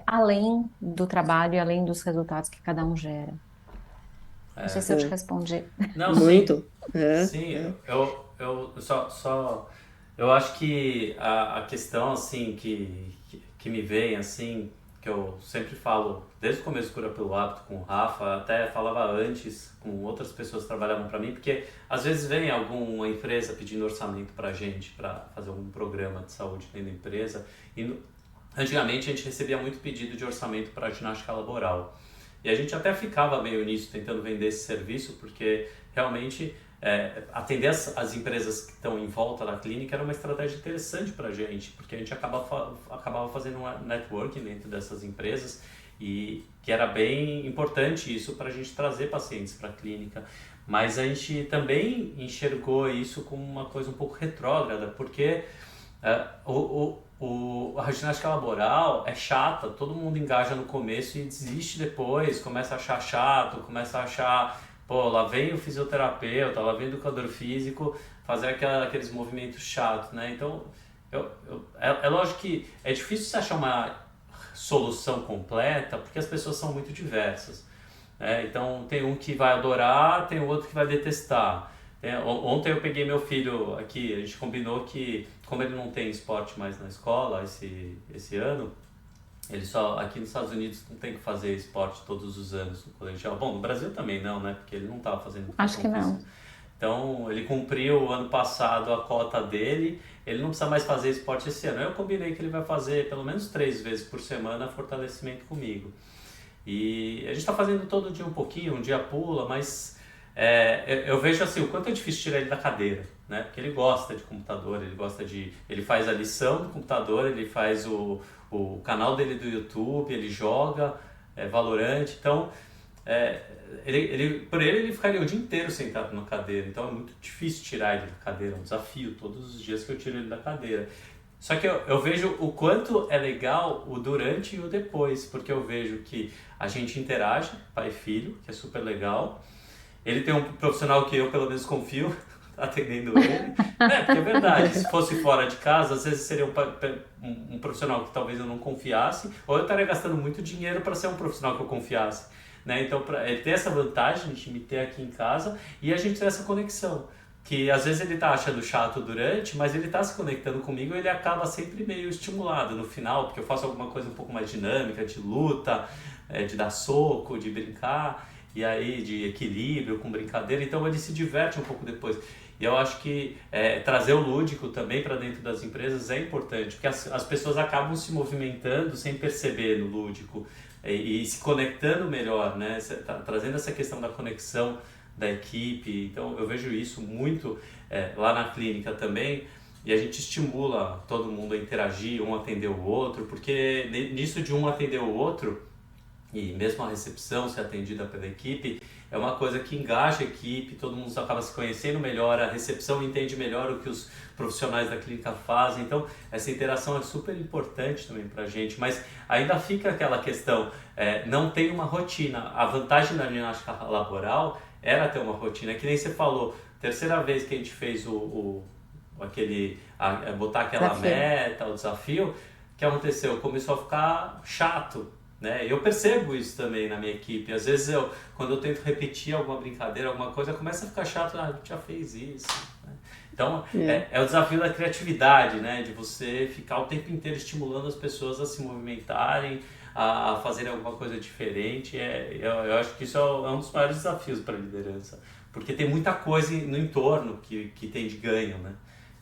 além do trabalho e além dos resultados que cada um gera. Não sei se eu te É, respondi. Não, sim, muito. É, sim, é. eu eu acho que a questão, assim, que me vem, assim, que eu sempre falo, desde o começo do Cura pelo Hábito com o Rafa, até falava antes com outras pessoas que trabalhavam para mim, porque às vezes vem alguma empresa pedindo orçamento pra gente, para fazer algum programa de saúde dentro da empresa, e antigamente a gente recebia muito pedido de orçamento para ginástica laboral. E a gente até ficava meio nisso, tentando vender esse serviço, porque realmente atender as empresas que estão em volta da clínica era uma estratégia interessante para a gente, porque a gente acabava fazendo um networking dentro dessas empresas e que era bem importante isso para a gente trazer pacientes para a clínica. Mas a gente também enxergou isso como uma coisa um pouco retrógrada, porque a ginástica laboral é chata, todo mundo engaja no começo e desiste depois, começa a achar chato, começa a achar, pô, lá vem o fisioterapeuta, lá vem o educador físico fazer aqueles movimentos chatos, né? Então, é lógico que é difícil você achar uma solução completa, porque as pessoas são muito diversas. Então tem um que vai adorar, tem o outro que vai detestar. Ontem eu peguei meu filho aqui, a gente combinou que, como ele não tem esporte mais na escola esse ano, ele só, aqui nos Estados Unidos não tem que fazer esporte todos os anos no colegial. Bom, no Brasil também não, né? Porque ele não estava fazendo Acho que educação não. física. Então ele cumpriu ano passado a cota dele, ele não precisa mais fazer esporte esse ano. Eu combinei que ele vai fazer pelo menos 3 vezes por semana fortalecimento comigo. E a gente está fazendo todo dia um pouquinho, um dia pula, mas eu vejo assim o quanto é difícil tirar ele da cadeira, né? Porque ele gosta de computador, ele faz a lição do computador, ele faz o canal dele do YouTube, ele joga Valorant, então por ele ficaria o dia inteiro sentado na cadeira, então é muito difícil tirar ele da cadeira, é um desafio todos os dias que eu tiro ele da cadeira. Só que eu vejo o quanto é legal o durante e o depois, porque eu vejo que a gente interage, pai e filho, que é super legal. Ele tem um profissional que eu pelo menos confio, atendendo ele. Porque é verdade, se fosse fora de casa, às vezes seria um profissional que talvez eu não confiasse, ou eu estaria gastando muito dinheiro para ser um profissional que eu confiasse. Né? Então, ele tem essa vantagem de me ter aqui em casa e a gente tem essa conexão. Que às vezes ele tá achando chato durante, mas ele tá se conectando comigo e ele acaba sempre meio estimulado no final, porque eu faço alguma coisa um pouco mais dinâmica, de luta, de dar soco, de brincar, e aí de equilíbrio com brincadeira, então ele se diverte um pouco depois. E eu acho que trazer o lúdico também para dentro das empresas é importante, porque as pessoas acabam se movimentando sem perceber no lúdico e se conectando melhor, né? Trazendo essa questão da conexão da equipe, então eu vejo isso muito lá na clínica também, e a gente estimula todo mundo a interagir, um atender o outro, porque nisso de um atender o outro, e mesmo a recepção ser atendida pela equipe, é uma coisa que engaja a equipe, todo mundo acaba se conhecendo melhor, a recepção entende melhor o que os profissionais da clínica fazem, então essa interação é super importante também pra gente, mas ainda fica aquela questão, não tem uma rotina. A vantagem da ginástica laboral era ter uma rotina, que nem você falou, terceira vez que a gente fez botar aquela Desafio. meta, o desafio, o que aconteceu? Começou a ficar chato, né? Eu percebo isso também na minha equipe, às vezes quando eu tento repetir alguma brincadeira, alguma coisa, começa a ficar chato, a gente já fez isso, né? Então, é o desafio da criatividade, né? De você ficar o tempo inteiro estimulando as pessoas a se movimentarem, a fazerem alguma coisa diferente. Eu acho que isso é um dos maiores desafios para a liderança, porque tem muita coisa no entorno que tem de ganho, né?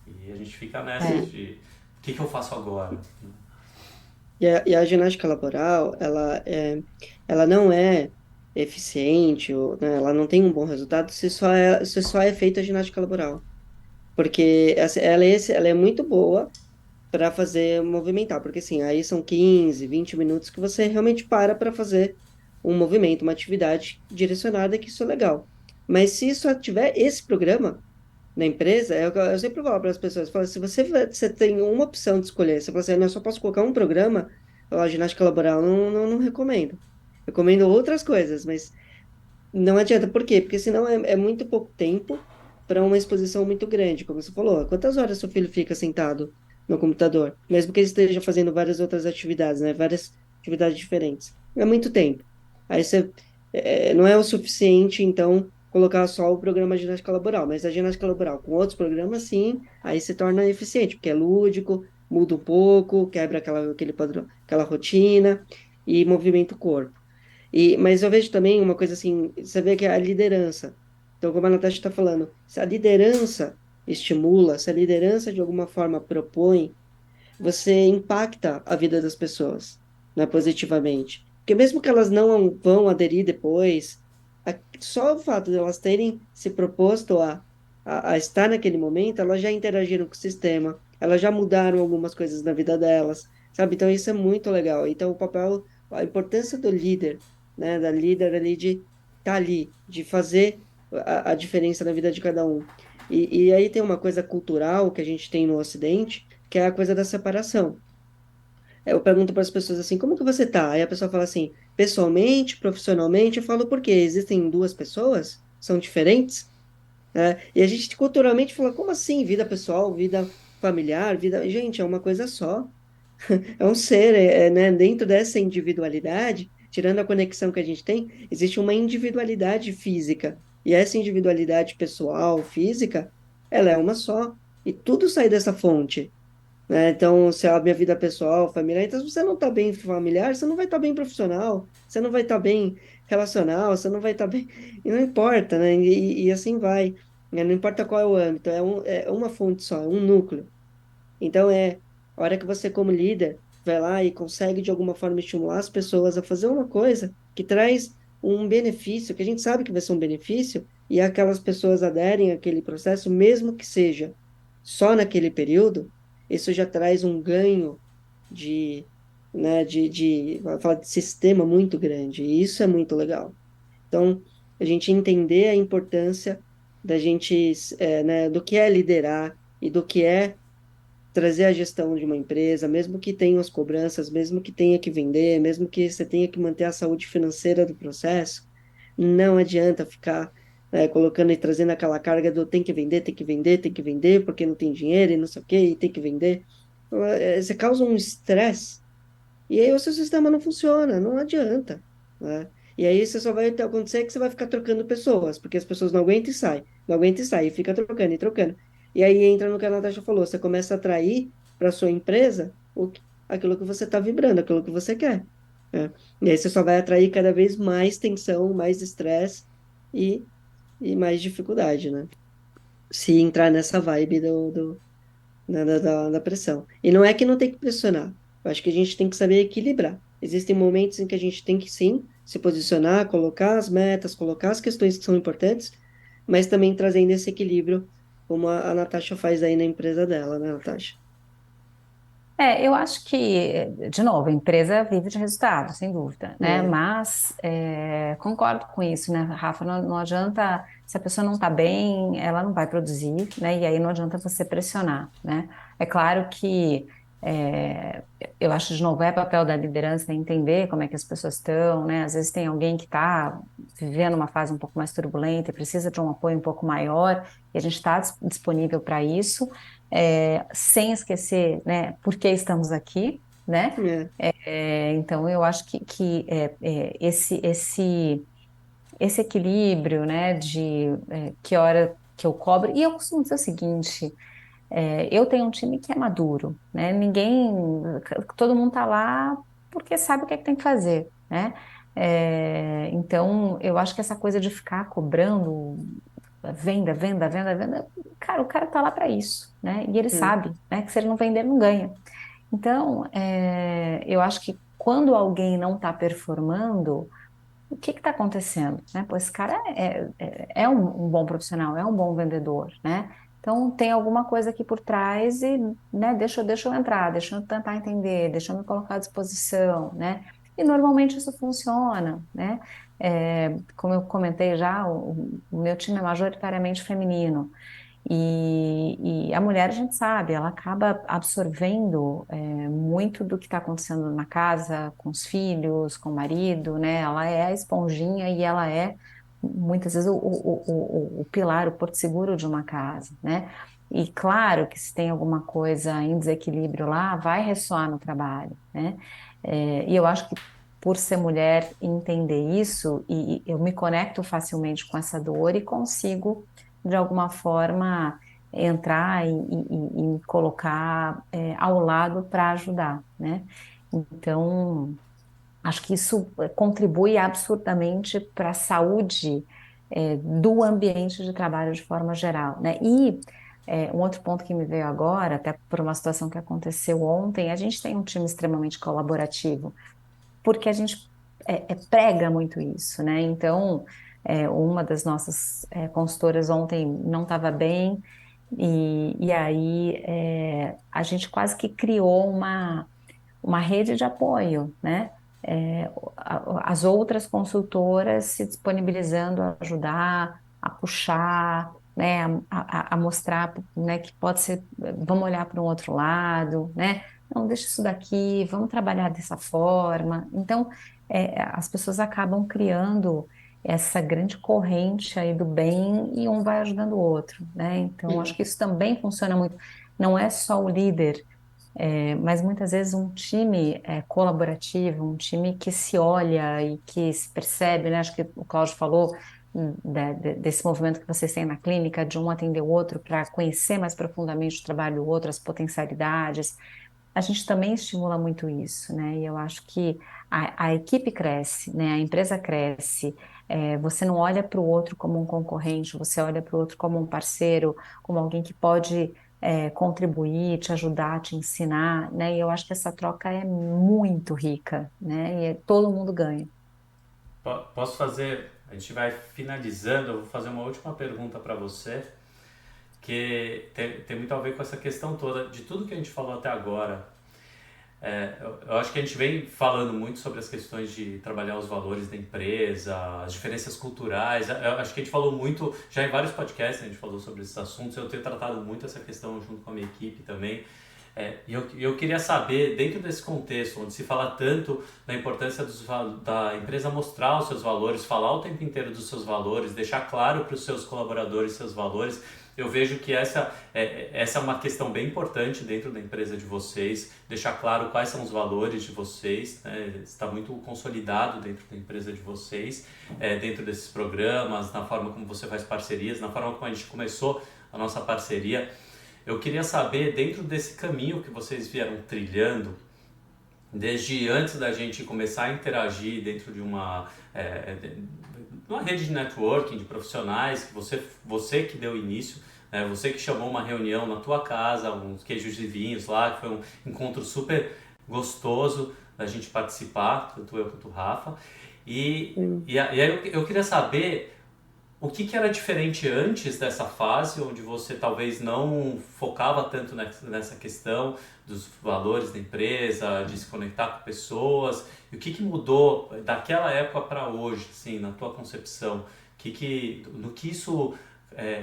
E a gente fica nessa de o que eu faço agora? E a ginástica laboral, ela não é eficiente, ou, né, ela não tem um bom resultado se só é feita a ginástica laboral. Porque ela é muito boa para fazer movimentar, porque assim, aí são 15, 20 minutos que você realmente para fazer um movimento, uma atividade direcionada, que isso é legal. Mas se só tiver esse programa na empresa, eu sempre falo para as pessoas, eu falo, se você tem uma opção de escolher, você fala assim, "Ah, não, eu só posso colocar um programa, a ginástica laboral não recomendo. Recomendo outras coisas, mas não adianta. Por quê? Porque senão é muito pouco tempo para uma exposição muito grande, como você falou. Quantas horas seu filho fica sentado no computador? Mesmo que ele esteja fazendo várias outras atividades, né? Várias atividades diferentes. É muito tempo. Aí não é o suficiente, então, colocar só o programa de ginástica laboral, mas a ginástica laboral com outros programas, sim, aí se torna eficiente, porque é lúdico, muda um pouco, quebra aquele padrão, aquela rotina e movimenta o corpo. Mas eu vejo também uma coisa assim, você vê que é a liderança. Então, como a Natasha está falando, se a liderança estimula, se a liderança de alguma forma propõe, você impacta a vida das pessoas, né, positivamente. Porque mesmo que elas não vão aderir depois, só o fato de elas terem se proposto a a estar naquele momento, elas já interagiram com o sistema, elas já mudaram algumas coisas na vida delas, sabe? Então isso é muito legal. Então o papel, a importância do líder, né, da líder ali de estar ali, de fazer a diferença na vida de cada um. E aí tem uma coisa cultural que a gente tem no Ocidente, que é a coisa da separação. Eu pergunto para as pessoas assim, como que você tá? Aí a pessoa fala assim, pessoalmente, profissionalmente, eu falo, por quê? Existem duas pessoas? São diferentes? Né? E a gente culturalmente fala, como assim? Vida pessoal, vida familiar, vida... Gente, é uma coisa só. É um ser, né? Dentro dessa individualidade, tirando a conexão que a gente tem, existe uma individualidade física. E essa individualidade pessoal, física, ela é uma só. E tudo sai dessa fonte, né? Então, se é a minha vida pessoal, familiar, então se você não está bem familiar, você não vai estar bem profissional, você não vai estar bem relacional, você não vai estar bem, e não importa, né? E assim vai, né? Não importa qual é o âmbito, é uma fonte só, é um núcleo. Então, a hora que você, como líder, vai lá e consegue de alguma forma estimular as pessoas a fazer uma coisa que traz um benefício, que a gente sabe que vai ser um benefício, e aquelas pessoas aderem àquele processo, mesmo que seja só naquele período, isso já traz um ganho de, né, vai falar de sistema muito grande, e isso é muito legal. Então, a gente entender a importância da gente, né, do que é liderar e do que é trazer a gestão de uma empresa, mesmo que tenha as cobranças, mesmo que tenha que vender, mesmo que você tenha que manter a saúde financeira do processo, não adianta ficar colocando e trazendo aquela carga do tem que vender, tem que vender, tem que vender, porque não tem dinheiro e não sei o quê, e tem que vender. Você causa um estresse e aí o seu sistema não funciona, não adianta, né? E aí você só vai acontecer que você vai ficar trocando pessoas, porque as pessoas não aguentam e saem, não aguentam e saem, e fica trocando e trocando. E aí entra no que a Natasha falou, você começa a atrair para sua empresa aquilo que você está vibrando, aquilo que você quer, né? E aí você só vai atrair cada vez mais tensão, mais estresse e, e mais dificuldade, né? Se entrar nessa vibe da pressão. E não é que não tem que pressionar. Eu acho que a gente tem que saber equilibrar. Existem momentos em que a gente tem que sim se posicionar, colocar as metas, colocar as questões que são importantes, mas também trazendo esse equilíbrio, como a Natasha faz aí na empresa dela, né, Natasha? Eu acho que, de novo, a empresa vive de resultado, sem dúvida, né? É, Mas concordo com isso, né, Rafa? Não adianta, se a pessoa não está bem, ela não vai produzir, né? E aí não adianta você pressionar, né? É claro que é, eu acho, de novo, é papel da liderança entender como é que as pessoas estão, né? Às vezes tem alguém que está vivendo uma fase um pouco mais turbulenta e precisa de um apoio um pouco maior, e a gente está disponível para isso sem esquecer, né, por que estamos aqui, né? é, Então, eu acho que esse equilíbrio, né, de que hora que eu cobro, e eu costumo dizer o seguinte, eu tenho um time que é maduro, né? Todo mundo tá lá porque sabe o que é que tem que fazer, né? Então, eu acho que essa coisa de ficar cobrando venda, venda, venda, venda, cara, o cara tá lá para isso, né? E ele é, sabe, né, que se ele não vender, ele não ganha. Então, eu acho que quando alguém não está performando, o que está acontecendo, né? Pô, esse cara é um bom profissional, é um bom vendedor, né? Então, tem alguma coisa aqui por trás e, né, deixa eu entrar, deixa eu tentar entender, deixa eu me colocar à disposição, né? E normalmente isso funciona, né? Como eu comentei já, o meu time é majoritariamente feminino. E a mulher, a gente sabe, ela acaba absorvendo muito do que está acontecendo na casa, com os filhos, com o marido, né? Ela é a esponjinha e ela é, muitas vezes, o pilar, o porto seguro de uma casa, né? E claro que se tem alguma coisa em desequilíbrio lá, vai ressoar no trabalho, né? E eu acho que por ser mulher e entender isso, e eu me conecto facilmente com essa dor e consigo de alguma forma entrar e me colocar ao lado para ajudar, né? Então, acho que isso contribui absurdamente para a saúde do ambiente de trabalho de forma geral, né? E um outro ponto que me veio agora, até por uma situação que aconteceu ontem, a gente tem um time extremamente colaborativo, porque a gente prega muito isso, né? Então, Uma das nossas consultoras ontem não estava bem, e aí a gente quase que criou uma rede de apoio, né? As outras consultoras se disponibilizando a ajudar, a puxar, né? A mostrar, né, que pode ser, vamos olhar para um outro lado, né? Não, deixa isso daqui, vamos trabalhar dessa forma. Então, as pessoas acabam criando essa grande corrente aí do bem e um vai ajudando o outro, né? Então, acho Hum. que isso também funciona muito. Não é só o líder, mas muitas vezes um time colaborativo, um time que se olha e que se percebe, né? Acho que o Cláudio falou desse movimento que vocês têm na clínica, de um atender o outro para conhecer mais profundamente o trabalho do outro, as potencialidades. A gente também estimula muito isso, né? E eu acho que a equipe cresce, né? A empresa cresce. Você não olha para o outro como um concorrente, você olha para o outro como um parceiro, como alguém que pode contribuir, te ajudar, te ensinar, né? E eu acho que essa troca é muito rica, né? E todo mundo ganha. Posso fazer, a gente vai finalizando, eu vou fazer uma última pergunta para você, que tem muito a ver com essa questão toda, de tudo que a gente falou até agora. Eu acho que a gente vem falando muito sobre as questões de trabalhar os valores da empresa, as diferenças culturais. Eu acho que a gente falou muito, já em vários podcasts a gente falou sobre esses assuntos. Eu tenho tratado muito essa questão junto com a minha equipe também. E eu queria saber, dentro desse contexto, onde se fala tanto da importância da empresa mostrar os seus valores, falar o tempo inteiro dos seus valores, deixar claro para os seus colaboradores seus valores, eu vejo que essa é uma questão bem importante dentro da empresa de vocês, deixar claro quais são os valores de vocês, né? Está muito consolidado dentro da empresa de vocês, dentro desses programas, na forma como você faz parcerias, na forma como a gente começou a nossa parceria. Eu queria saber, dentro desse caminho que vocês vieram trilhando, desde antes da gente começar a interagir dentro de uma rede de networking de profissionais, que você que deu início, né? Você que chamou uma reunião na tua casa, uns queijos e vinhos lá, que foi um encontro super gostoso da gente participar, tanto eu quanto o Rafa. Hum. E aí eu queria saber o que era diferente antes dessa fase, onde você talvez não focava tanto nessa questão dos valores da empresa, de se conectar com pessoas, e o que mudou daquela época para hoje, assim, na tua concepção? No que isso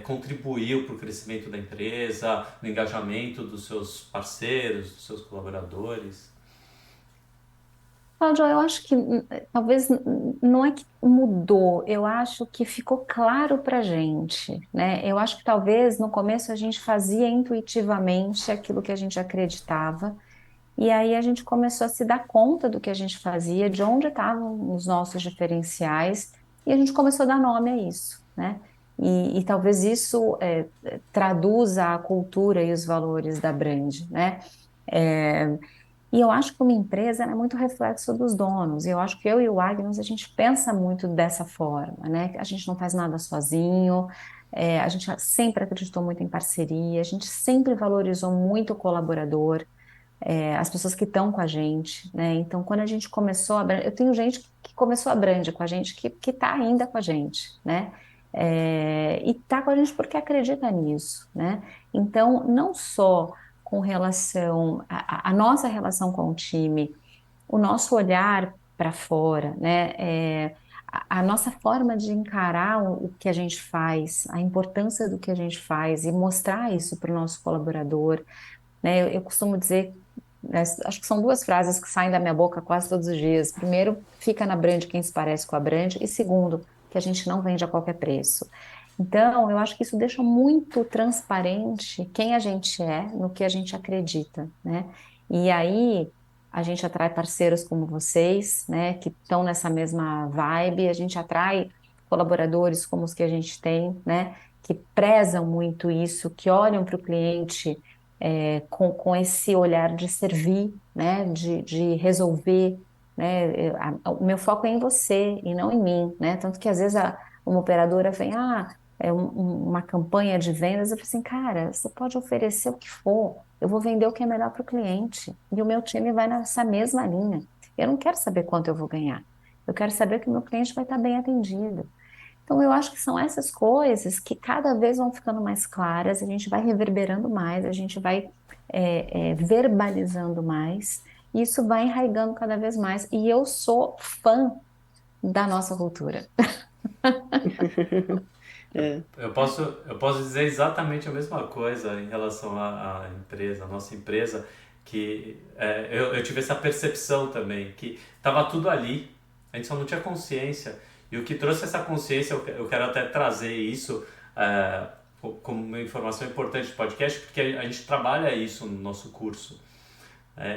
contribuiu para o crescimento da empresa, no engajamento dos seus parceiros, dos seus colaboradores? Cláudio, eu acho que talvez não é que mudou, eu acho que ficou claro para a gente, né? Eu acho que talvez no começo a gente fazia intuitivamente aquilo que a gente acreditava, e aí a gente começou a se dar conta do que a gente fazia, de onde estavam os nossos diferenciais, e a gente começou a dar nome a isso, né? E talvez isso traduza a cultura e os valores da brand, né? É, e eu acho que uma empresa ela é muito reflexo dos donos. E eu acho que eu e o Agnes, a gente pensa muito dessa forma, né? A gente não faz nada sozinho, a gente sempre acreditou muito em parceria, a gente sempre valorizou muito o colaborador, as pessoas que estão com a gente, né? Então, quando a gente começou eu tenho gente que começou a Brand com a gente, que está ainda com a gente, né? E está com a gente porque acredita nisso, né? Então, não só com relação à nossa relação com o time, o nosso olhar para fora, né? A nossa forma de encarar o que a gente faz, a importância do que a gente faz e mostrar isso para o nosso colaborador, né? Eu costumo dizer, né, acho que são duas frases que saem da minha boca quase todos os dias. Primeiro, fica na Brand quem se parece com a Brand, e segundo, que a gente não vende a qualquer preço. Então, eu acho que isso deixa muito transparente quem a gente é, no que a gente acredita, né? E aí a gente atrai parceiros como vocês, né, que estão nessa mesma vibe, a gente atrai colaboradores como os que a gente tem, né, que prezam muito isso, que olham para o cliente com esse olhar de servir, né, de resolver, né, o meu foco é em você e não em mim, né, tanto que às vezes uma operadora vem, uma campanha de vendas, eu falo assim, cara, você pode oferecer o que for, eu vou vender o que é melhor para o cliente, e o meu time vai nessa mesma linha, eu não quero saber quanto eu vou ganhar, eu quero saber que o meu cliente vai estar bem atendido. Então, eu acho que são essas coisas que cada vez vão ficando mais claras, a gente vai reverberando mais, a gente vai verbalizando mais, e isso vai enraizando cada vez mais. E eu sou fã da nossa cultura. É, Eu posso dizer exatamente a mesma coisa em relação à empresa, à nossa empresa, que eu tive essa percepção também, que estava tudo ali, a gente só não tinha consciência. E o que trouxe essa consciência, eu quero até trazer isso é, como uma informação importante do podcast, porque a gente trabalha isso no nosso curso.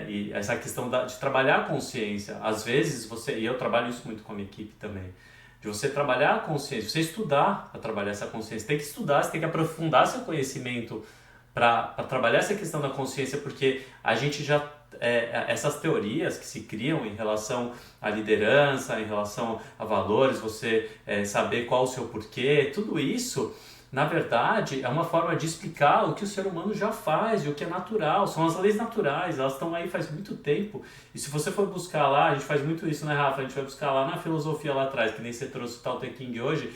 E essa questão de trabalhar a consciência, às vezes você, e eu trabalho isso muito com a minha equipe também, de você trabalhar a consciência, você estudar para trabalhar essa consciência, tem que estudar, você tem que aprofundar seu conhecimento para trabalhar essa questão da consciência, porque a gente já, essas teorias que se criam em relação à liderança, em relação a valores, você saber qual o seu porquê, tudo isso na verdade, é uma forma de explicar o que o ser humano já faz e o que é natural. São as leis naturais, elas estão aí faz muito tempo. E se você for buscar lá, a gente faz muito isso, né, Rafa? A gente vai buscar lá na filosofia lá atrás, que nem você trouxe o Tao Te Ching hoje,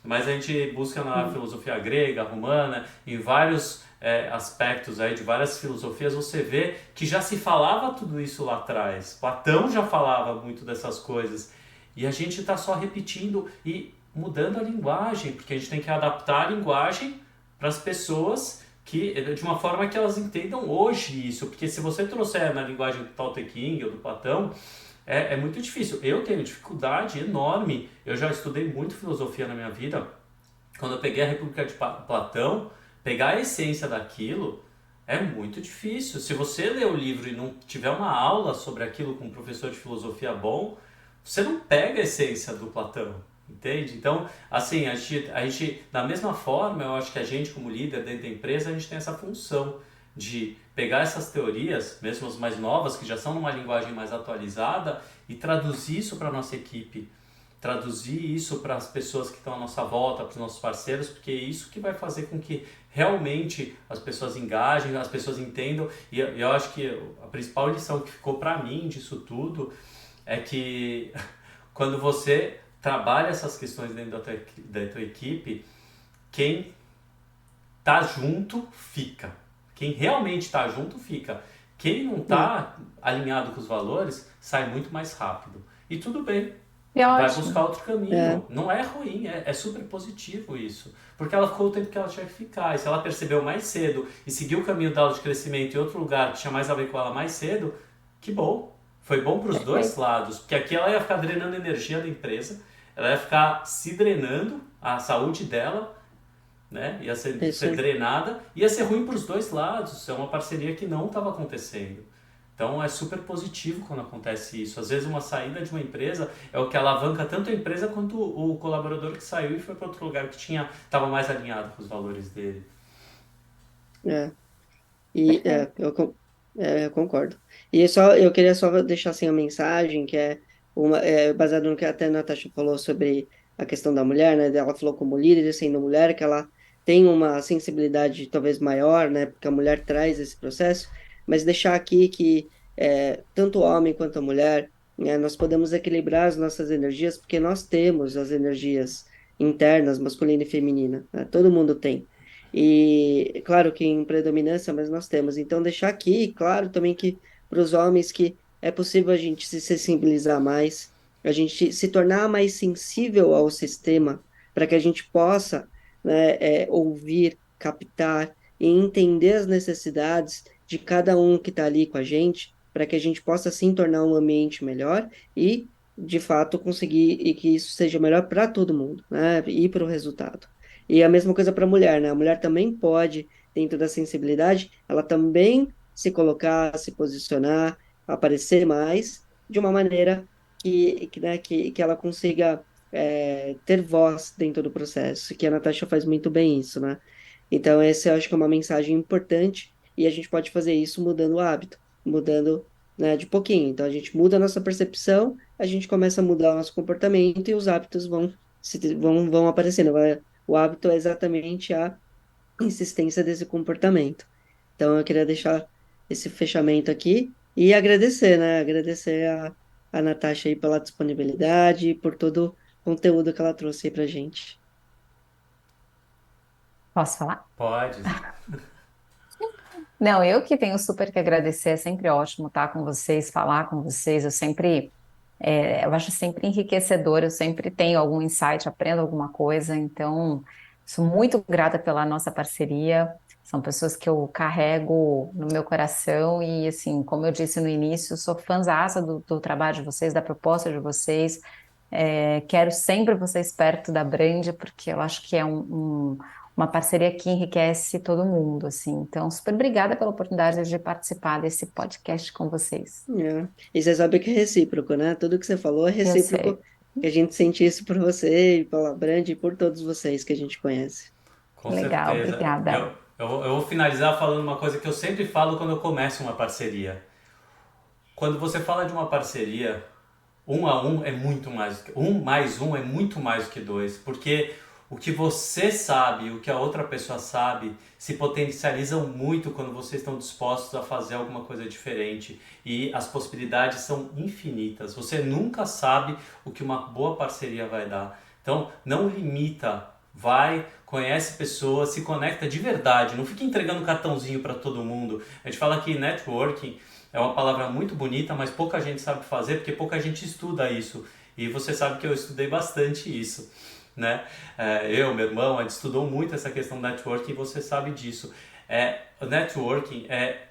mas a gente busca na filosofia grega, romana, em vários aspectos aí de várias filosofias, você vê que já se falava tudo isso lá atrás. Platão já falava muito dessas coisas. E a gente está só repetindo e mudando a linguagem, porque a gente tem que adaptar a linguagem para as pessoas que, de uma forma que elas entendam hoje isso, porque se você trouxer na linguagem do Tao Te Ching ou do Platão, é muito difícil. Eu tenho dificuldade enorme, eu já estudei muito filosofia na minha vida, quando eu peguei a República de Platão, pegar a essência daquilo é muito difícil. Se você ler o livro e não tiver uma aula sobre aquilo com um professor de filosofia bom, você não pega a essência do Platão, entende? Então, assim, da mesma forma, eu acho que a gente, como líder dentro da empresa, a gente tem essa função de pegar essas teorias, mesmo as mais novas, que já são numa linguagem mais atualizada, e traduzir isso para a nossa equipe, traduzir isso para as pessoas que estão à nossa volta, para os nossos parceiros, porque é isso que vai fazer com que realmente as pessoas engajem, as pessoas entendam, e eu acho que a principal lição que ficou para mim disso tudo é que quando você trabalha essas questões dentro da tua equipe, quem tá junto fica. Quem realmente tá junto fica. Quem não tá alinhado com os valores sai muito mais rápido. E tudo bem, É vai ótimo. buscar outro é, caminho. Não é ruim, é super positivo isso. Porque ela ficou o tempo que ela tinha que ficar. E se ela percebeu mais cedo e seguiu o caminho dela de crescimento em outro lugar que tinha mais a ver com ela mais cedo, que bom. Foi bom para os dois Perfeito. lados. Porque aqui ela ia ficar drenando energia da empresa, ela ia ficar se drenando, a saúde dela, né? Ia é isso ser aí. drenada, ia ser ruim para os dois lados. É uma parceria que não estava acontecendo. Então é super positivo quando acontece isso. Às vezes uma saída de uma empresa é o que alavanca tanto a empresa quanto o colaborador que saiu e foi para outro lugar que estava mais alinhado com os valores dele. É. E Perfeito. eu concordo. E só eu queria só deixar assim a mensagem que baseado no que até a Natasha falou sobre a questão da mulher, né? Ela falou como líder, sendo mulher, que ela tem uma sensibilidade talvez maior, né? Porque a mulher traz esse processo, mas deixar aqui que tanto o homem quanto a mulher, né, nós podemos equilibrar as nossas energias, porque nós temos as energias internas, masculina e feminina, né? Todo mundo tem. E claro que em predominância, mas nós temos. Então, deixar aqui, claro, também que para os homens que é possível a gente se sensibilizar mais, a gente se tornar mais sensível ao sistema, para que a gente possa, né, ouvir, captar e entender as necessidades de cada um que está ali com a gente, para que a gente possa sim tornar um ambiente melhor e, de fato, conseguir e que isso seja melhor para todo mundo, né, e para o resultado. E a mesma coisa para a mulher, né? A mulher também pode, dentro da sensibilidade, ela também se colocar, se posicionar, aparecer mais, de uma maneira que ela consiga ter voz dentro do processo, que a Natasha faz muito bem isso, né? Então, essa eu acho que é uma mensagem importante, e a gente pode fazer isso mudando o hábito, mudando, né, de pouquinho. Então, a gente muda a nossa percepção, a gente começa a mudar o nosso comportamento e os hábitos vão aparecendo. O hábito é exatamente a insistência desse comportamento. Então, eu queria deixar esse fechamento aqui e agradecer, né? Agradecer a Natasha aí pela disponibilidade e por todo conteúdo que ela trouxe aí pra gente. Posso falar? Pode. Não, eu que tenho super que agradecer, é sempre ótimo estar com vocês, falar com vocês, eu acho sempre enriquecedor, eu sempre tenho algum insight, aprendo alguma coisa, então sou muito grata pela nossa parceria, são pessoas que eu carrego no meu coração e, assim, como eu disse no início, sou fãzaça do trabalho de vocês, da proposta de vocês, quero sempre vocês perto da Brand, porque eu acho que é uma parceria que enriquece todo mundo, assim. Então, super obrigada pela oportunidade de participar desse podcast com vocês. É. E você sabe que é recíproco, né? Tudo que você falou é Eu sei. recíproco, que a gente sente isso por você e pela Brand e por todos vocês que a gente conhece. Com Legal, certeza. obrigada. Eu vou finalizar falando uma coisa que eu sempre falo quando eu começo uma parceria. Quando você fala de uma parceria, um a um é muito mais do que um mais um é muito mais do que dois, porque o que você sabe, o que a outra pessoa sabe, se potencializam muito quando vocês estão dispostos a fazer alguma coisa diferente e as possibilidades são infinitas. Você nunca sabe o que uma boa parceria vai dar. Então, não limita, vai, conhece pessoas, se conecta de verdade, não fica entregando cartãozinho para todo mundo. A gente fala que networking é uma palavra muito bonita, mas pouca gente sabe fazer porque pouca gente estuda isso. E você sabe que eu estudei bastante isso, né? Meu irmão, a gente estudou muito essa questão do networking e você sabe disso. O networking é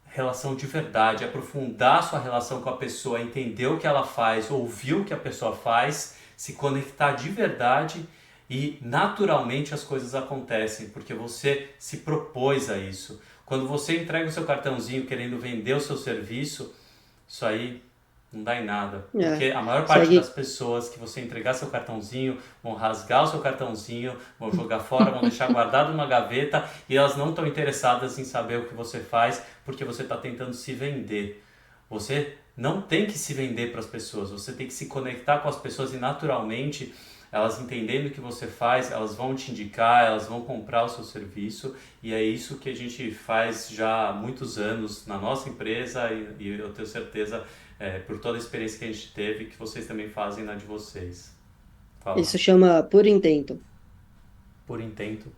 relação de verdade, aprofundar sua relação com a pessoa, entender o que ela faz, ouvir o que a pessoa faz, se conectar de verdade e naturalmente as coisas acontecem, porque você se propôs a isso. Quando você entrega o seu cartãozinho querendo vender o seu serviço, isso aí não dá em nada. É. Porque a maior parte das Segue. pessoas que você entregar seu cartãozinho vão rasgar o seu cartãozinho, vão jogar fora, vão deixar guardado numa gaveta e elas não estão interessadas em saber o que você faz porque você está tentando se vender. Você não tem que se vender para as pessoas, você tem que se conectar com as pessoas e naturalmente elas entendendo o que você faz, elas vão te indicar, elas vão comprar o seu serviço e é isso que a gente faz já há muitos anos na nossa empresa e eu tenho certeza, por toda a experiência que a gente teve, que vocês também fazem na de vocês. Fala, Isso chama puro intento. por intento,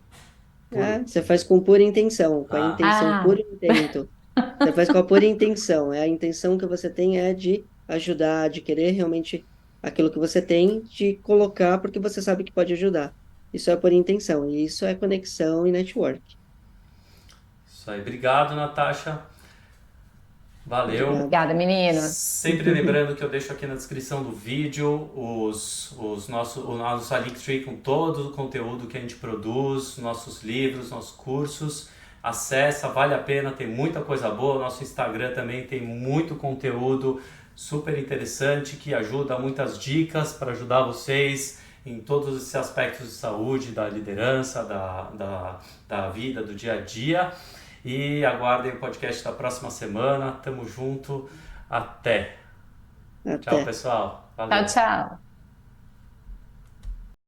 É, puro você faz intento. com pura intenção, com a Ah, intenção, puro Ah, intento. Você faz com a pura intenção. É a intenção que você tem é de ajudar, de querer realmente aquilo que você tem, de colocar porque você sabe que pode ajudar. Isso é por intenção, e isso é conexão e network. isso aí. Obrigado, Natasha. De Valeu. nada. obrigada, meninos. Sempre lembrando que eu deixo aqui na descrição do vídeo o nosso Linktree com todo o conteúdo que a gente produz, nossos livros, nossos cursos. Acessa, vale a pena, tem muita coisa boa. Nosso Instagram também tem muito conteúdo super interessante que ajuda, muitas dicas para ajudar vocês em todos esses aspectos de saúde, da liderança, da vida, do dia a dia. E aguardem o podcast da próxima semana. Tamo junto. Até. Até. Tchau, pessoal. Tchau, Valeu. tchau.